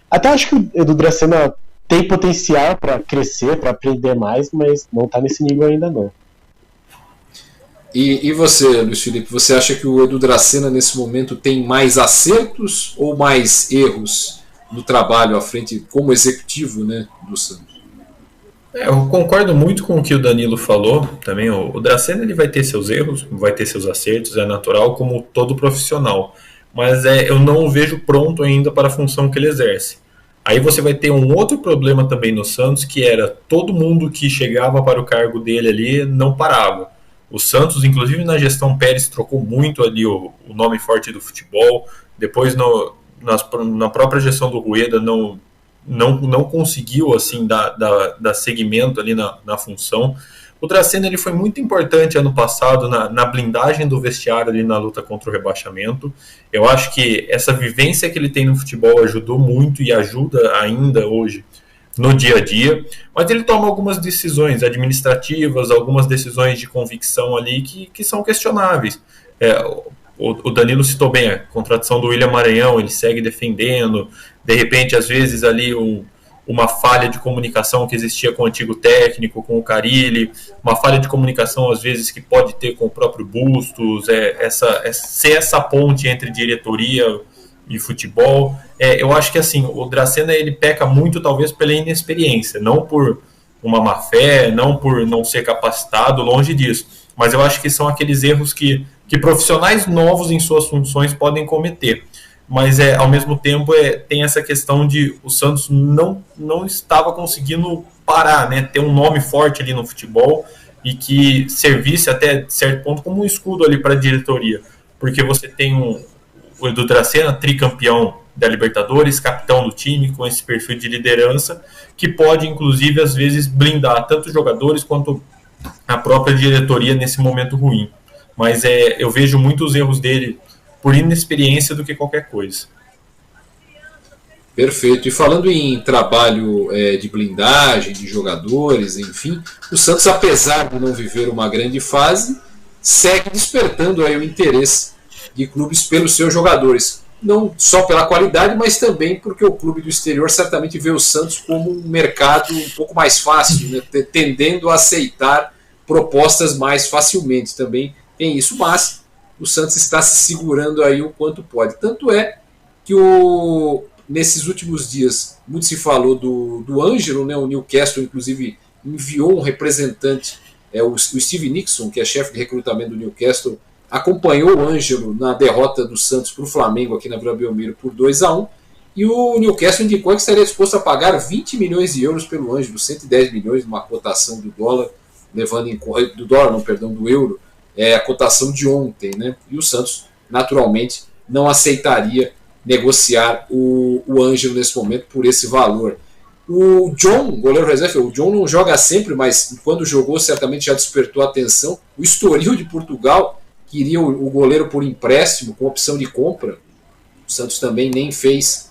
Até acho que o Edu Dracena tem potencial para crescer, para aprender mais, mas não está nesse nível ainda não. E você, Luiz Felipe, você acha que o Edu Dracena nesse momento tem mais acertos ou mais erros no trabalho à frente como executivo, né, do Santos? Eu concordo muito com o que o Danilo falou também. O Dracena, ele vai ter seus erros, vai ter seus acertos, é natural, como todo profissional, mas eu não o vejo pronto ainda para a função que ele exerce. Aí você vai ter um outro problema também no Santos, que era todo mundo que chegava para o cargo dele ali não parava. O Santos, inclusive na gestão Pérez, trocou muito ali o nome forte do futebol. Depois, na própria gestão do Rueda, não conseguiu assim dar seguimento ali na função. O Dracena, ele foi muito importante ano passado na blindagem do vestiário ali na luta contra o rebaixamento. Eu acho que essa vivência que ele tem no futebol ajudou muito e ajuda ainda hoje no dia a dia, mas ele toma algumas decisões administrativas, algumas decisões de convicção ali que são questionáveis. O Danilo citou bem a contratação do William Maranhão, ele segue defendendo, de repente, às vezes ali uma falha de comunicação que existia com o antigo técnico, com o Carille, uma falha de comunicação às vezes que pode ter com o próprio Bustos, ser essa ponte entre diretoria e futebol. Eu acho que assim, o Dracena, ele peca muito talvez pela inexperiência, não por uma má fé, não por não ser capacitado, longe disso, mas eu acho que são aqueles erros que profissionais novos em suas funções podem cometer. Mas ao mesmo tempo tem essa questão de o Santos não estava conseguindo parar, né, ter um nome forte ali no futebol e que servisse até certo ponto como um escudo ali para a diretoria, porque você tem o Edu Dracena, tricampeão da Libertadores, capitão do time, com esse perfil de liderança, que pode inclusive às vezes blindar tanto jogadores quanto a própria diretoria nesse momento ruim. Mas eu vejo muitos erros dele por inexperiência do que qualquer coisa. Perfeito. E falando em trabalho de blindagem, de jogadores, enfim, o Santos, apesar de não viver uma grande fase, segue despertando aí o interesse de clubes pelos seus jogadores. Não só pela qualidade, mas também porque o clube do exterior certamente vê o Santos como um mercado um pouco mais fácil, né, tendendo a aceitar propostas mais facilmente. Também tem isso, mas o Santos está se segurando aí o quanto pode. Tanto é que nesses últimos dias muito se falou do Ângelo, né, o Newcastle inclusive enviou um representante, o Steve Nixon, que é chefe de recrutamento do Newcastle, acompanhou o Ângelo na derrota do Santos para o Flamengo aqui na Vila Belmiro por 2-1, e o Newcastle indicou que estaria disposto a pagar 20 milhões de euros pelo Ângelo, 110 milhões numa cotação do dólar, do euro, a cotação de ontem, né? E o Santos naturalmente não aceitaria negociar o Ângelo nesse momento por esse valor. O John, goleiro reserva, o John não joga sempre, mas quando jogou certamente já despertou a atenção. O Estoril de Portugal queria o goleiro por empréstimo, com opção de compra. O Santos também nem fez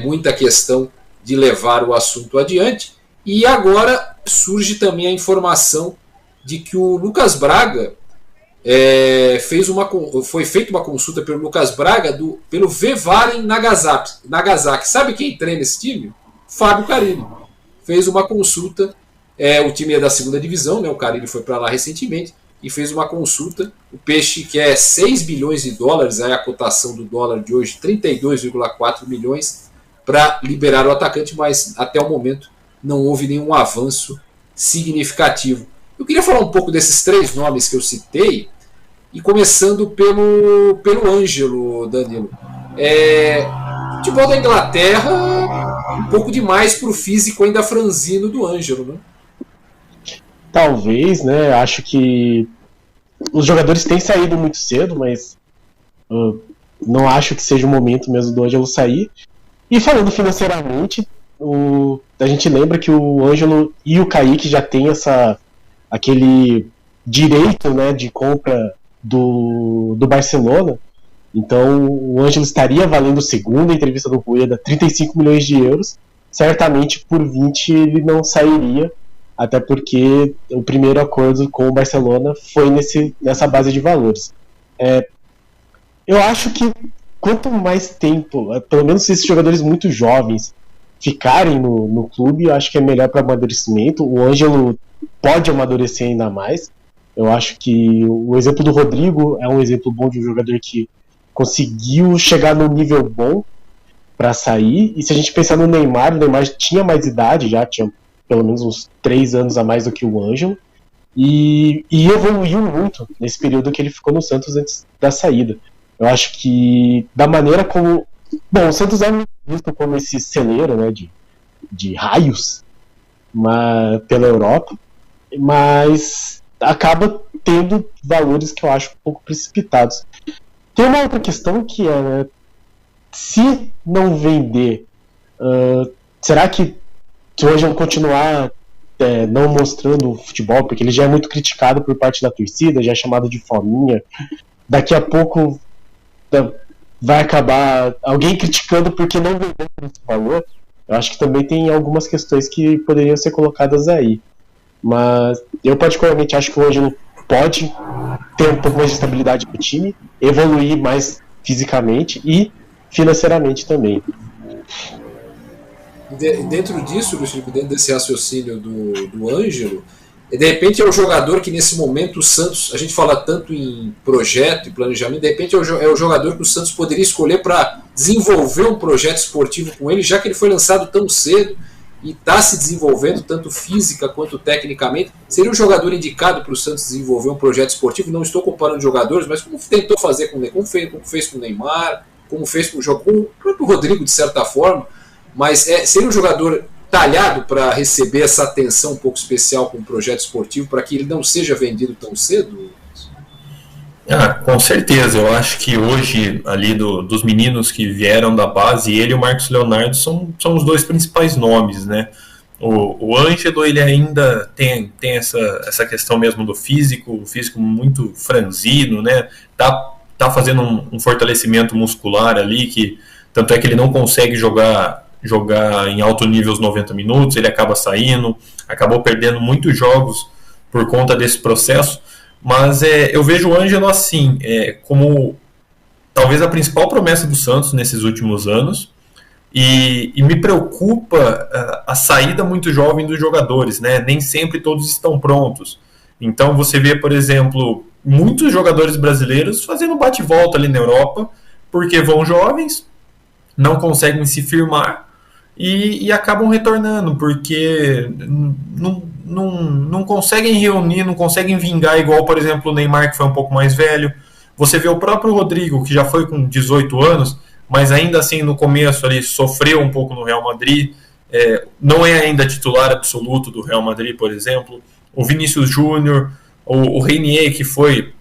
muita questão de levar o assunto adiante. E agora surge também a informação de que o Lucas Braga foi feita uma consulta pelo Lucas Braga pelo Vevaren Nagasaki. Sabe quem treina esse time? Fábio Carilli. Fez uma consulta, o time é da segunda divisão, né, o Carilli foi para lá recentemente, e fez uma consulta. O Peixe quer 6 bilhões de dólares, aí a cotação do dólar de hoje, 32,4 milhões, para liberar o atacante, mas até o momento não houve nenhum avanço significativo. Eu queria falar um pouco desses 3 nomes que eu citei, e começando pelo Ângelo, Danilo. Futebol da Inglaterra, um pouco demais para o físico ainda franzino do Ângelo, né? Talvez, né? Acho que os jogadores têm saído muito cedo, mas não acho que seja o momento mesmo do Ângelo sair. E falando financeiramente, a gente lembra que o Ângelo e o Kaique já têm aquele direito, né, de compra do Barcelona. Então o Ângelo estaria valendo, segundo a entrevista do Rueda, 35 milhões de euros. Certamente por 20 ele não sairia, até porque o primeiro acordo com o Barcelona foi nessa base de valores. Eu acho que quanto mais tempo, pelo menos esses jogadores muito jovens ficarem no clube, eu acho que é melhor para amadurecimento. O Ângelo pode amadurecer ainda mais. Eu acho que o exemplo do Rodrigo é um exemplo bom de um jogador que conseguiu chegar num nível bom para sair. E se a gente pensar no Neymar, o Neymar tinha mais idade, já tinha pelo menos uns 3 anos a mais do que o Ângelo, e evoluiu muito nesse período que ele ficou no Santos antes da saída. Eu acho que da maneira como... Bom, o Santos é visto como esse celeiro, né, de raios pela Europa, mas acaba tendo valores que eu acho um pouco precipitados. Tem uma outra questão que é, né, se não vender, será que se hoje eu continuar não mostrando o futebol, porque ele já é muito criticado por parte da torcida, já é chamado de fominha, daqui a pouco vai acabar alguém criticando porque não vendeu esse valor? Eu acho que também tem algumas questões que poderiam ser colocadas aí. Mas eu particularmente acho que o Ângelo pode ter um pouco mais de estabilidade para o time, evoluir mais fisicamente e financeiramente também. Dentro disso, Luiz Felipe, dentro desse raciocínio do Ângelo, de repente é o jogador que nesse momento o Santos, a gente fala tanto em projeto e planejamento, de repente é o jogador que o Santos poderia escolher para desenvolver um projeto esportivo com ele, já que ele foi lançado tão cedo e está se desenvolvendo tanto física quanto tecnicamente. Seria um jogador indicado para o Santos desenvolver um projeto esportivo. Não estou comparando jogadores, mas como tentou fazer como fez com o Neymar, como fez com o próprio Rodrigo, de certa forma. Mas seria um jogador talhado para receber essa atenção um pouco especial com o projeto esportivo, para que ele não seja vendido tão cedo? Com certeza. Eu acho que hoje, ali dos meninos que vieram da base, ele e o Marcos Leonardo são os 2 principais nomes, né? O Ângelo, ele ainda tem essa questão mesmo do físico, o físico muito franzino, né? Tá fazendo um fortalecimento muscular ali, que tanto é que ele não consegue jogar em alto nível os 90 minutos, ele acaba saindo, acabou perdendo muitos jogos por conta desse processo, mas eu vejo o Ângelo assim, como talvez a principal promessa do Santos nesses últimos anos, e me preocupa a saída muito jovem dos jogadores, né? Nem sempre todos estão prontos. Então você vê, por exemplo, muitos jogadores brasileiros fazendo bate-volta ali na Europa, porque vão jovens, não conseguem se firmar e acabam retornando, porque não conseguem reunir, não conseguem vingar, igual, por exemplo, o Neymar, que foi um pouco mais velho. Você vê o próprio Rodrigo, que já foi com 18 anos, mas ainda assim no começo ali sofreu um pouco no Real Madrid, não é ainda titular absoluto do Real Madrid, por exemplo. O Vinícius Júnior, o Reinier, que foi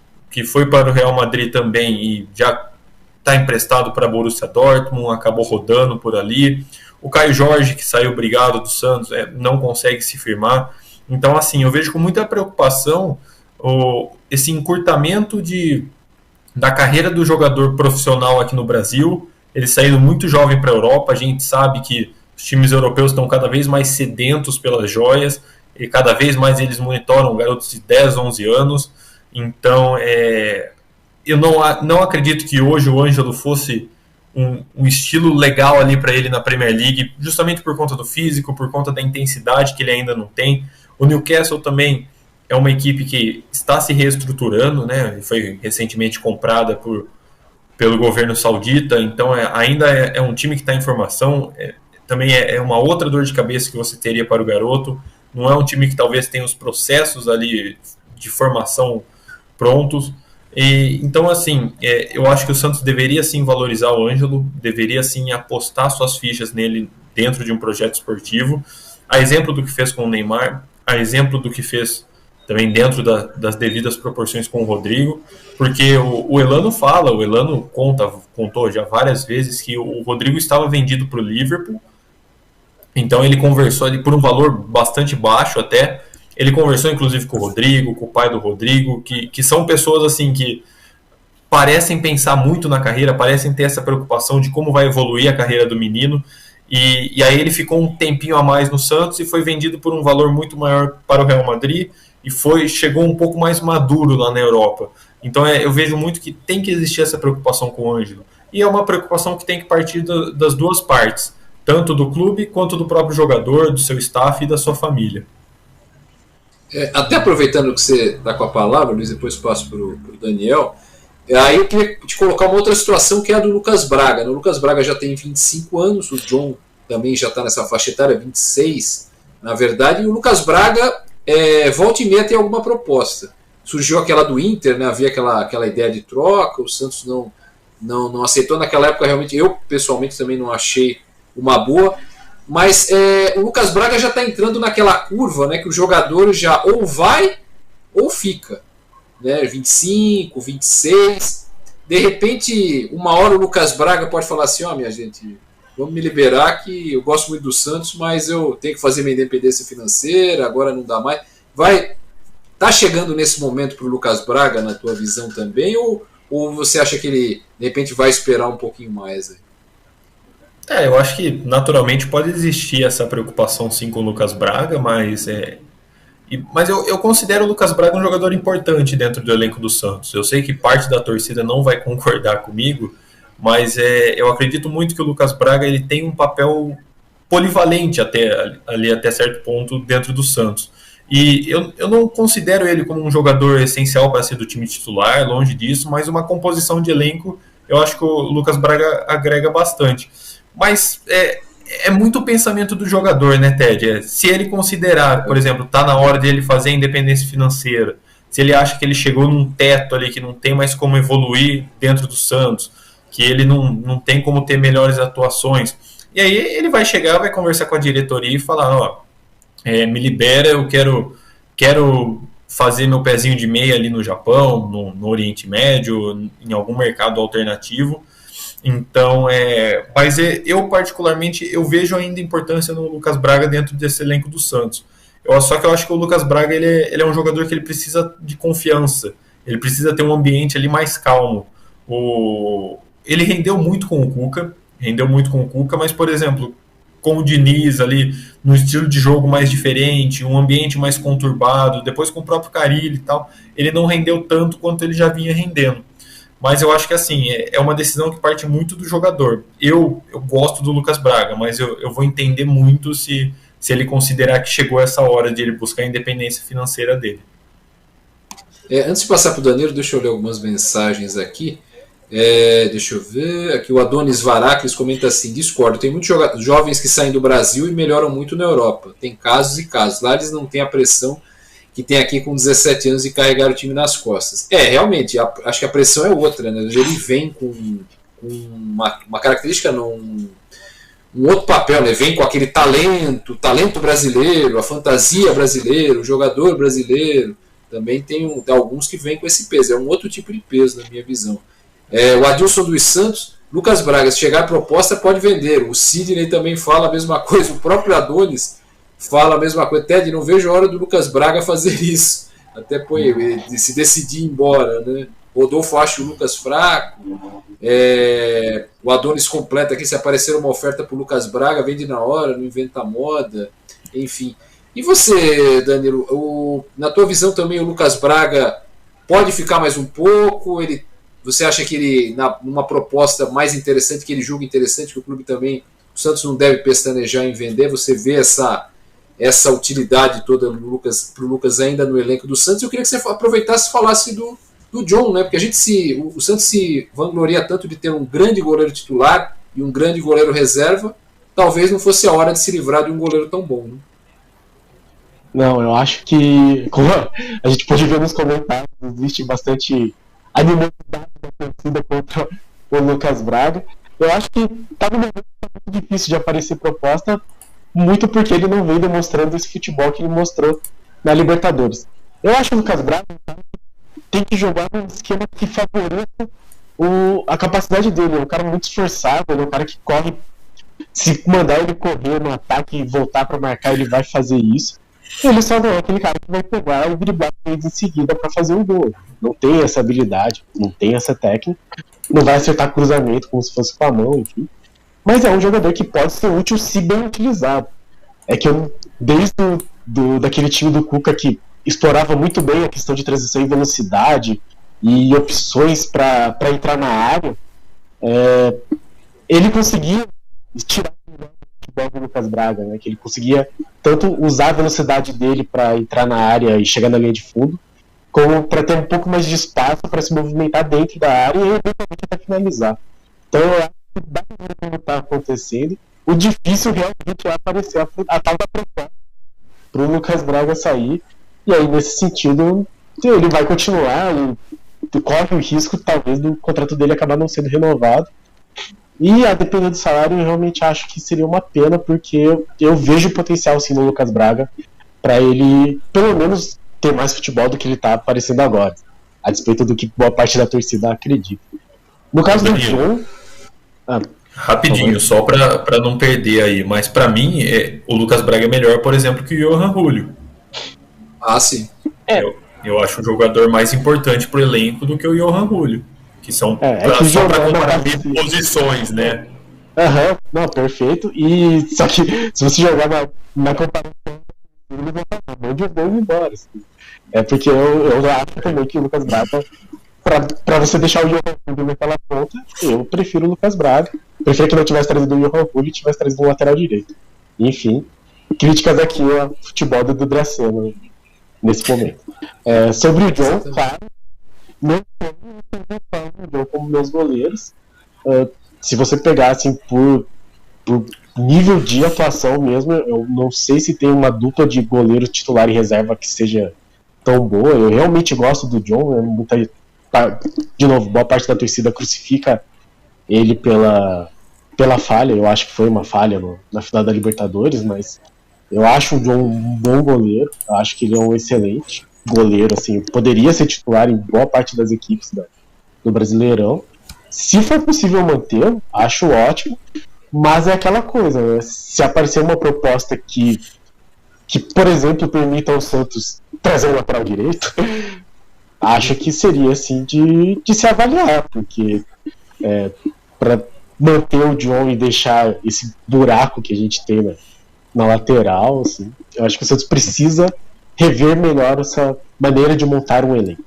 para o Real Madrid também e já está emprestado para Borussia Dortmund, acabou rodando por ali. O Caio Jorge, que saiu brigado do Santos, não consegue se firmar. Então, assim, eu vejo com muita preocupação esse encurtamento da carreira do jogador profissional aqui no Brasil, ele saindo muito jovem para a Europa. A gente sabe que os times europeus estão cada vez mais sedentos pelas joias, e cada vez mais eles monitoram garotos de 10, 11 anos. Então, eu não acredito que hoje o Ângelo fosse um estilo legal ali para ele na Premier League, justamente por conta do físico, por conta da intensidade que ele ainda não tem. O Newcastle também é uma equipe que está se reestruturando, né? Foi recentemente comprada pelo governo saudita, então ainda é um time que está em formação. Também é uma outra dor de cabeça que você teria para o garoto. Não é um time que talvez tenha os processos ali de formação prontos. Então, assim, eu acho que o Santos deveria sim valorizar o Ângelo, deveria sim apostar suas fichas nele dentro de um projeto esportivo, a exemplo do que fez com o Neymar, a exemplo do que fez também dentro das devidas proporções com o Rodrigo, porque o Elano contou já várias vezes que o Rodrigo estava vendido para o Liverpool, então ele conversou ali por um valor bastante baixo até. Ele conversou inclusive com o Rodrigo, com o pai do Rodrigo, que são pessoas assim que parecem pensar muito na carreira, parecem ter essa preocupação de como vai evoluir a carreira do menino, e aí ele ficou um tempinho a mais no Santos e foi vendido por um valor muito maior para o Real Madrid e chegou um pouco mais maduro lá na Europa. Então eu vejo muito que tem que existir essa preocupação com o Ângelo, e é uma preocupação que tem que partir das duas partes, tanto do clube quanto do próprio jogador, do seu staff e da sua família. Até aproveitando que você está com a palavra, Luiz, depois passo para o Daniel. Aí eu queria te colocar uma outra situação, que é a do Lucas Braga. O Lucas Braga já tem 25 anos, o John também já está nessa faixa etária, 26, na verdade, e o Lucas Braga volta e meia tem alguma proposta. Surgiu aquela do Inter, né? Havia aquela ideia de troca, o Santos não aceitou naquela época. Realmente, eu pessoalmente também não achei uma boa. Mas o Lucas Braga já está entrando naquela curva, né, que o jogador já ou vai ou fica, né, 25, 26. De repente, uma hora o Lucas Braga pode falar assim: minha gente, vamos me liberar, que eu gosto muito do Santos, mas eu tenho que fazer minha independência financeira, agora não dá mais. Tá chegando nesse momento para o Lucas Braga, na tua visão também, ou você acha que ele de repente vai esperar um pouquinho mais aí? Eu acho que naturalmente pode existir essa preocupação sim com o Lucas Braga, mas eu considero o Lucas Braga um jogador importante dentro do elenco do Santos. Eu sei que parte da torcida não vai concordar comigo, mas eu acredito muito que o Lucas Braga ele tem um papel polivalente até certo ponto dentro do Santos. E eu não considero ele como um jogador essencial para ser do time titular, longe disso, mas uma composição de elenco eu acho que o Lucas Braga agrega bastante. Mas é muito o pensamento do jogador, né, Ted? Se ele considerar, por exemplo, tá na hora de ele fazer a independência financeira, se ele acha que ele chegou num teto ali, que não tem mais como evoluir dentro do Santos, que ele não tem como ter melhores atuações, e aí ele vai chegar, vai conversar com a diretoria e falar: me libera, eu quero fazer meu pezinho de meia ali no Japão, no Oriente Médio, em algum mercado alternativo. Então, mas eu particularmente, eu vejo ainda importância no Lucas Braga dentro desse elenco do Santos. Só que eu acho que o Lucas Braga ele é um jogador que ele precisa de confiança, ele precisa ter um ambiente ali mais calmo. Ele rendeu muito com o Cuca, mas, por exemplo, com o Diniz ali, num estilo de jogo mais diferente, um ambiente mais conturbado, depois com o próprio Carille e tal, ele não rendeu tanto quanto ele já vinha rendendo. Mas eu acho que assim, é uma decisão que parte muito do jogador. Eu gosto do Lucas Braga, mas eu vou entender muito se ele considerar que chegou essa hora de ele buscar a independência financeira dele. Antes de passar para o Danilo, deixa eu ler algumas mensagens aqui. Deixa eu ver. Aqui o Adonis Varacles comenta assim: discordo, tem muitos jovens que saem do Brasil e melhoram muito na Europa. Tem casos e casos. Lá eles não têm a pressão que tem aqui com 17 anos e carregar o time nas costas. Realmente, acho que a pressão é outra, né? Ele vem com uma característica, um outro papel, né? Vem com aquele talento brasileiro, a fantasia brasileira, o jogador brasileiro. Também tem alguns que vêm com esse peso. É um outro tipo de peso, na minha visão. O Adilson dos Santos, Lucas Braga, se chegar a proposta, pode vender. O Sidney também fala a mesma coisa. O próprio Adonis fala a mesma coisa. Ted, não vejo a hora do Lucas Braga fazer isso. Até de se decidir ir embora, né? Rodolfo acha o Lucas fraco. O Adonis completa aqui: se aparecer uma oferta para o Lucas Braga, vende na hora, não inventa moda. Enfim. E você, Danilo, na tua visão também o Lucas Braga pode ficar mais um pouco? Você acha que ele, numa proposta mais interessante, que ele julga interessante, que o clube também, o Santos não deve pestanejar em vender? Você vê essa utilidade toda pro Lucas ainda no elenco do Santos? Eu queria que você aproveitasse e falasse do John, né? Porque o Santos se vangloria tanto de ter um grande goleiro titular e um grande goleiro reserva. Talvez não fosse a hora de se livrar de um goleiro tão bom, né? Não, eu acho que, como a gente pode ver nos comentários, existe bastante animosidade da torcida contra o Lucas Braga. Eu acho que tá no momento muito difícil de aparecer proposta, muito porque ele não vem demonstrando esse futebol que ele mostrou na Libertadores. Eu acho que o Lucas Braga tem que jogar num esquema que favoreça a capacidade dele. É um cara muito esforçado, ele é um cara que corre. Se mandar ele correr no ataque e voltar para marcar, ele vai fazer isso. Ele só não é aquele cara que vai pegar e driblar em seguida para fazer um gol. Não tem essa habilidade, não tem essa técnica, não vai acertar cruzamento como se fosse com a mão, enfim. Mas é um jogador que pode ser útil se bem utilizado. É que desde daquele time do Cuca que explorava muito bem a questão de transição em velocidade e opções para entrar na área, ele conseguia tirar do Lucas Braga, né? Que ele conseguia tanto usar a velocidade dele para entrar na área e chegar na linha de fundo, como para ter um pouco mais de espaço para se movimentar dentro da área e eventualmente até finalizar. Então eu acho que dá pra ver como está acontecendo. O difícil realmente é aparecer a tal da proposta para o Lucas Braga sair, e aí nesse sentido ele vai continuar e corre o risco talvez do contrato dele acabar não sendo renovado. E a depender do salário, eu realmente acho que seria uma pena, porque eu vejo potencial sim no Lucas Braga para ele, pelo menos, ter mais futebol do que ele está aparecendo agora, a despeito do que boa parte da torcida acredita. No caso do John... Rapidinho, só para não perder aí, mas para mim o Lucas Braga é melhor, por exemplo, que o Johan Julio. Sim. Eu acho um jogador mais importante pro elenco do que o Johan Julio. Que são só para comparar posições, né? Não, perfeito. E só que se você jogar na comparação, eles vão falar, mande os dois embora. Assim. Porque eu acho também que o Lucas Braga, para você deixar o Johan Julio naquela ponta, eu prefiro o Lucas Braga. Prefiro que não tivesse trazido o Johan Julio e tivesse trazido o lateral direito. Enfim, críticas aqui ao futebol do Dracena nesse momento. Sobre o John, claro, não o John como meus goleiros. Se você pegar assim por nível de atuação mesmo, eu não sei se tem uma dupla de goleiro titular e reserva que seja tão boa. Eu realmente gosto do John, de novo, boa parte da torcida crucifica ele pela falha. Eu acho que foi uma falha na final da Libertadores, mas eu acho o John um bom goleiro. Eu acho que ele é um excelente goleiro, assim, poderia ser titular em boa parte das equipes do Brasileirão. Se for possível manter, acho ótimo, mas é aquela coisa, né? Se aparecer uma proposta que, por exemplo, permita ao Santos trazer o lateral direito, acho que seria assim de se avaliar, porque para manter o John e deixar esse buraco que a gente tem na lateral, assim, eu acho que o Santos precisa rever melhor essa maneira de montar um elenco.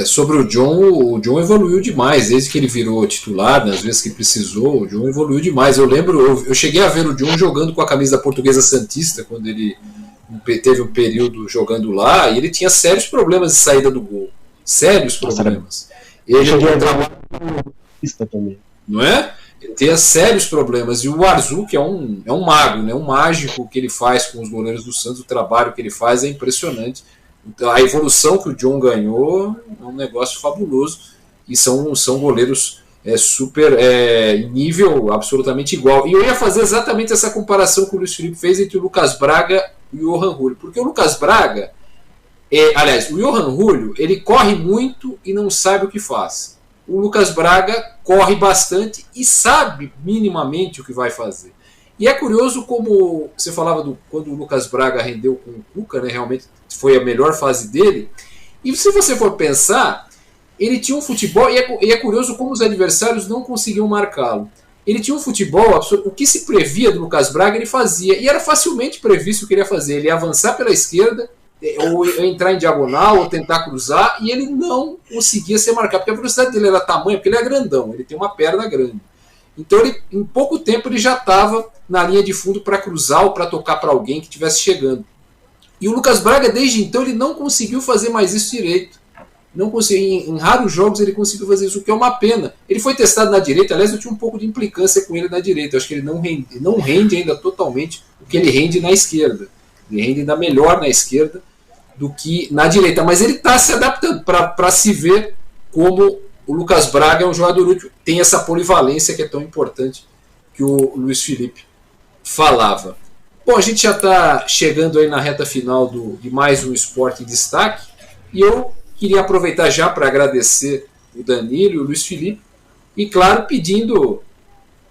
Sobre o John evoluiu demais, desde que ele virou titular, nas vezes que precisou, o John evoluiu demais. Eu lembro, eu cheguei a ver o John jogando com a camisa da Portuguesa Santista, quando ele teve um período jogando lá, e ele tinha sérios problemas de saída do gol. Sérios problemas. Ele cheguei a ver também. Não é? Ele tinha sérios problemas. E o Arzu, que é um mago, né? Um mágico que ele faz com os goleiros do Santos, o trabalho que ele faz é impressionante. A evolução que o John ganhou é um negócio fabuloso, e são goleiros super em nível absolutamente igual. E eu ia fazer exatamente essa comparação que o Luiz Felipe fez entre o Lucas Braga e o Johan Julio, porque o Lucas Braga, aliás, o Johan Julio, ele corre muito e não sabe o que faz. O Lucas Braga corre bastante e sabe minimamente o que vai fazer. E é curioso como você falava quando o Lucas Braga rendeu com o Cuca, né, realmente foi a melhor fase dele. E se você for pensar, ele tinha um futebol, e é curioso como os adversários não conseguiam marcá-lo. Ele tinha um futebol, o que se previa do Lucas Braga ele fazia, e era facilmente previsto o que ele ia fazer. Ele ia avançar pela esquerda, ou entrar em diagonal, ou tentar cruzar, e ele não conseguia ser marcado, porque a velocidade dele era tamanha, porque ele é grandão, ele tem uma perna grande. Então, em pouco tempo, ele já estava na linha de fundo para cruzar ou para tocar para alguém que estivesse chegando. E o Lucas Braga, desde então, ele não conseguiu fazer mais isso direito. Não conseguiu, em raros jogos ele conseguiu fazer isso, o que é uma pena. Ele foi testado na direita, aliás, eu tinha um pouco de implicância com ele na direita. Eu acho que ele não rende ainda totalmente o que ele rende na esquerda. Ele rende ainda melhor na esquerda do que na direita. Mas ele está se adaptando para se ver como o Lucas Braga é um jogador útil, tem essa polivalência que é tão importante que o Luiz Felipe falava. Bom, a gente já está chegando aí na reta final de mais um Esporte em Destaque, e eu queria aproveitar já para agradecer o Danilo e o Luiz Felipe, e claro, pedindo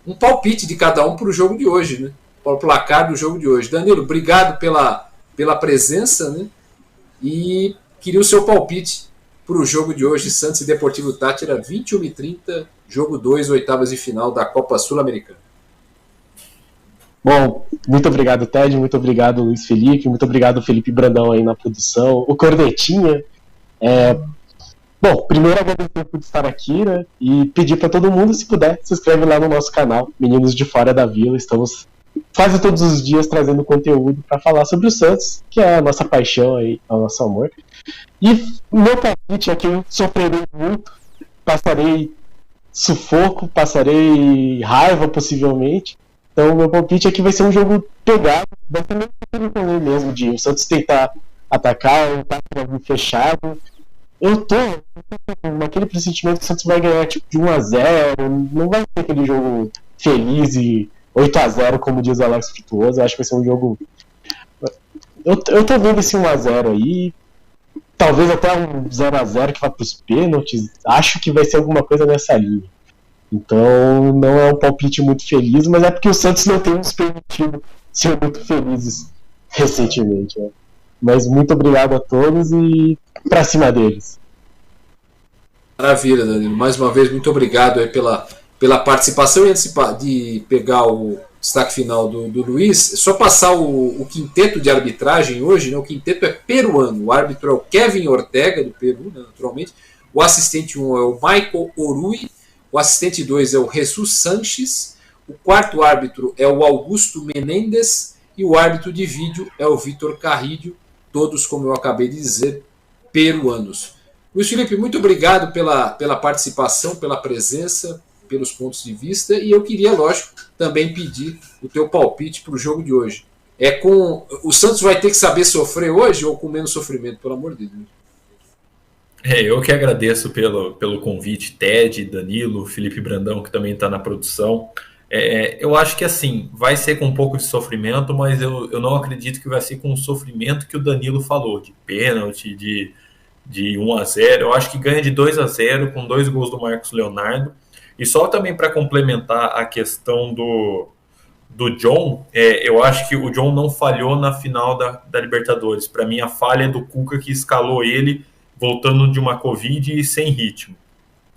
um palpite de cada um para o jogo de hoje, né? Para o placar do jogo de hoje. Danilo, obrigado pela presença, né? E queria o seu palpite para o jogo de hoje, Santos e Deportivo Táchira, 21h30, jogo 2, oitavas de final da Copa Sul-Americana. Bom, muito obrigado, Ted, muito obrigado, Luiz Felipe, muito obrigado, Felipe Brandão aí na produção, o Cornetinha. Bom, primeiro agradecer por estar aqui, né, e pedir para todo mundo, se puder, se inscreve lá no nosso canal, Meninos de Fora da Vila. Estamos quase todos os dias trazendo conteúdo para falar sobre o Santos, que é a nossa paixão aí, o nosso amor. E meu palpite é que eu sofrerei muito, passarei sufoco, passarei raiva possivelmente. Então meu palpite é que vai ser um jogo pegado, vai ser meio mesmo de o Santos tentar atacar, um ataque fechado. Eu tô naquele pressentimento que o Santos vai ganhar tipo de 1-0, não vai ser aquele jogo feliz e 8-0 como diz o Alex Frutuoso. Eu acho que vai ser um jogo, eu tô vendo esse 1-0 aí, talvez até um 0-0 que vá para os pênaltis. Acho que vai ser alguma coisa nessa linha. Então não é um palpite muito feliz, mas é porque o Santos não tem nos permitido ser muito felizes recentemente, né? Mas muito obrigado a todos e pra cima deles. Maravilha, Danilo. Mais uma vez, muito obrigado aí pela participação. E antes de pegar o destaque final do Luiz, é só passar o quinteto de arbitragem hoje, né? O quinteto é peruano. O árbitro é o Kevin Ortega, do Peru, né, naturalmente. O assistente 1 é o Michael Orui. O assistente 2 é o Jesus Sanches. O quarto árbitro é o Augusto Menendez. E o árbitro de vídeo é o Vitor Carrillo. Todos, como eu acabei de dizer, peruanos. Luiz Felipe, muito obrigado pela participação, pela presença, pelos pontos de vista, e eu queria, lógico, também pedir o teu palpite para o jogo de hoje. O Santos vai ter que saber sofrer hoje ou com menos sofrimento, pelo amor de Deus? Eu que agradeço pelo convite, Ted, Danilo, Felipe Brandão, que também está na produção. Eu acho que assim, vai ser com um pouco de sofrimento, mas eu não acredito que vai ser com o sofrimento que o Danilo falou, de pênalti, de de 1-0. Eu acho que ganha de 2-0 com 2 gols do Marcos Leonardo. E só também para complementar a questão do John, eu acho que o John não falhou na final da Libertadores. Para mim, a falha é do Cuca, que escalou ele voltando de uma Covid e sem ritmo.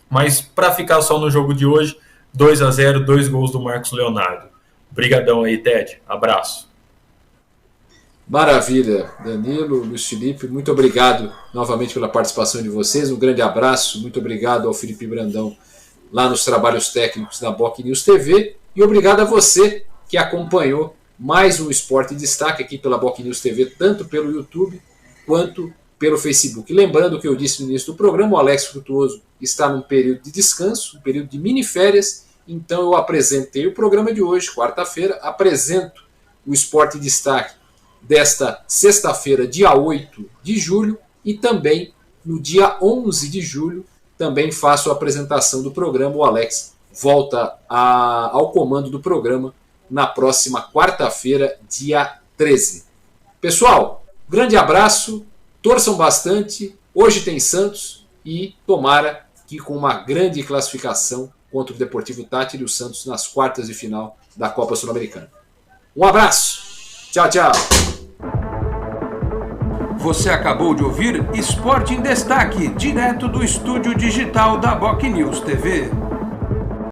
Mas para ficar só no jogo de hoje, 2-0, 2 gols do Marcos Leonardo. Brigadão aí, Ted. Abraço. Maravilha, Danilo, Luiz Felipe, muito obrigado novamente pela participação de vocês, um grande abraço, muito obrigado ao Felipe Brandão lá nos trabalhos técnicos da Boc News TV e obrigado a você que acompanhou mais um Esporte em Destaque aqui pela Boc News TV, tanto pelo YouTube quanto pelo Facebook. Lembrando que eu disse no início do programa, o Alex Frutuoso está num período de descanso, um período de miniférias, então eu apresentei o programa de hoje, quarta-feira, apresento o Esporte em Destaque desta sexta-feira, dia 8 de julho, e também no dia 11 de julho, também faço a apresentação do programa. O Alex volta ao comando do programa na próxima quarta-feira, dia 13. Pessoal, grande abraço, torçam bastante, hoje tem Santos e tomara que com uma grande classificação contra o Deportivo Táchira e o Santos nas quartas de final da Copa Sul-Americana. Um abraço! Tchau, tchau. Você acabou de ouvir Esporte em Destaque, direto do estúdio digital da Boc News TV.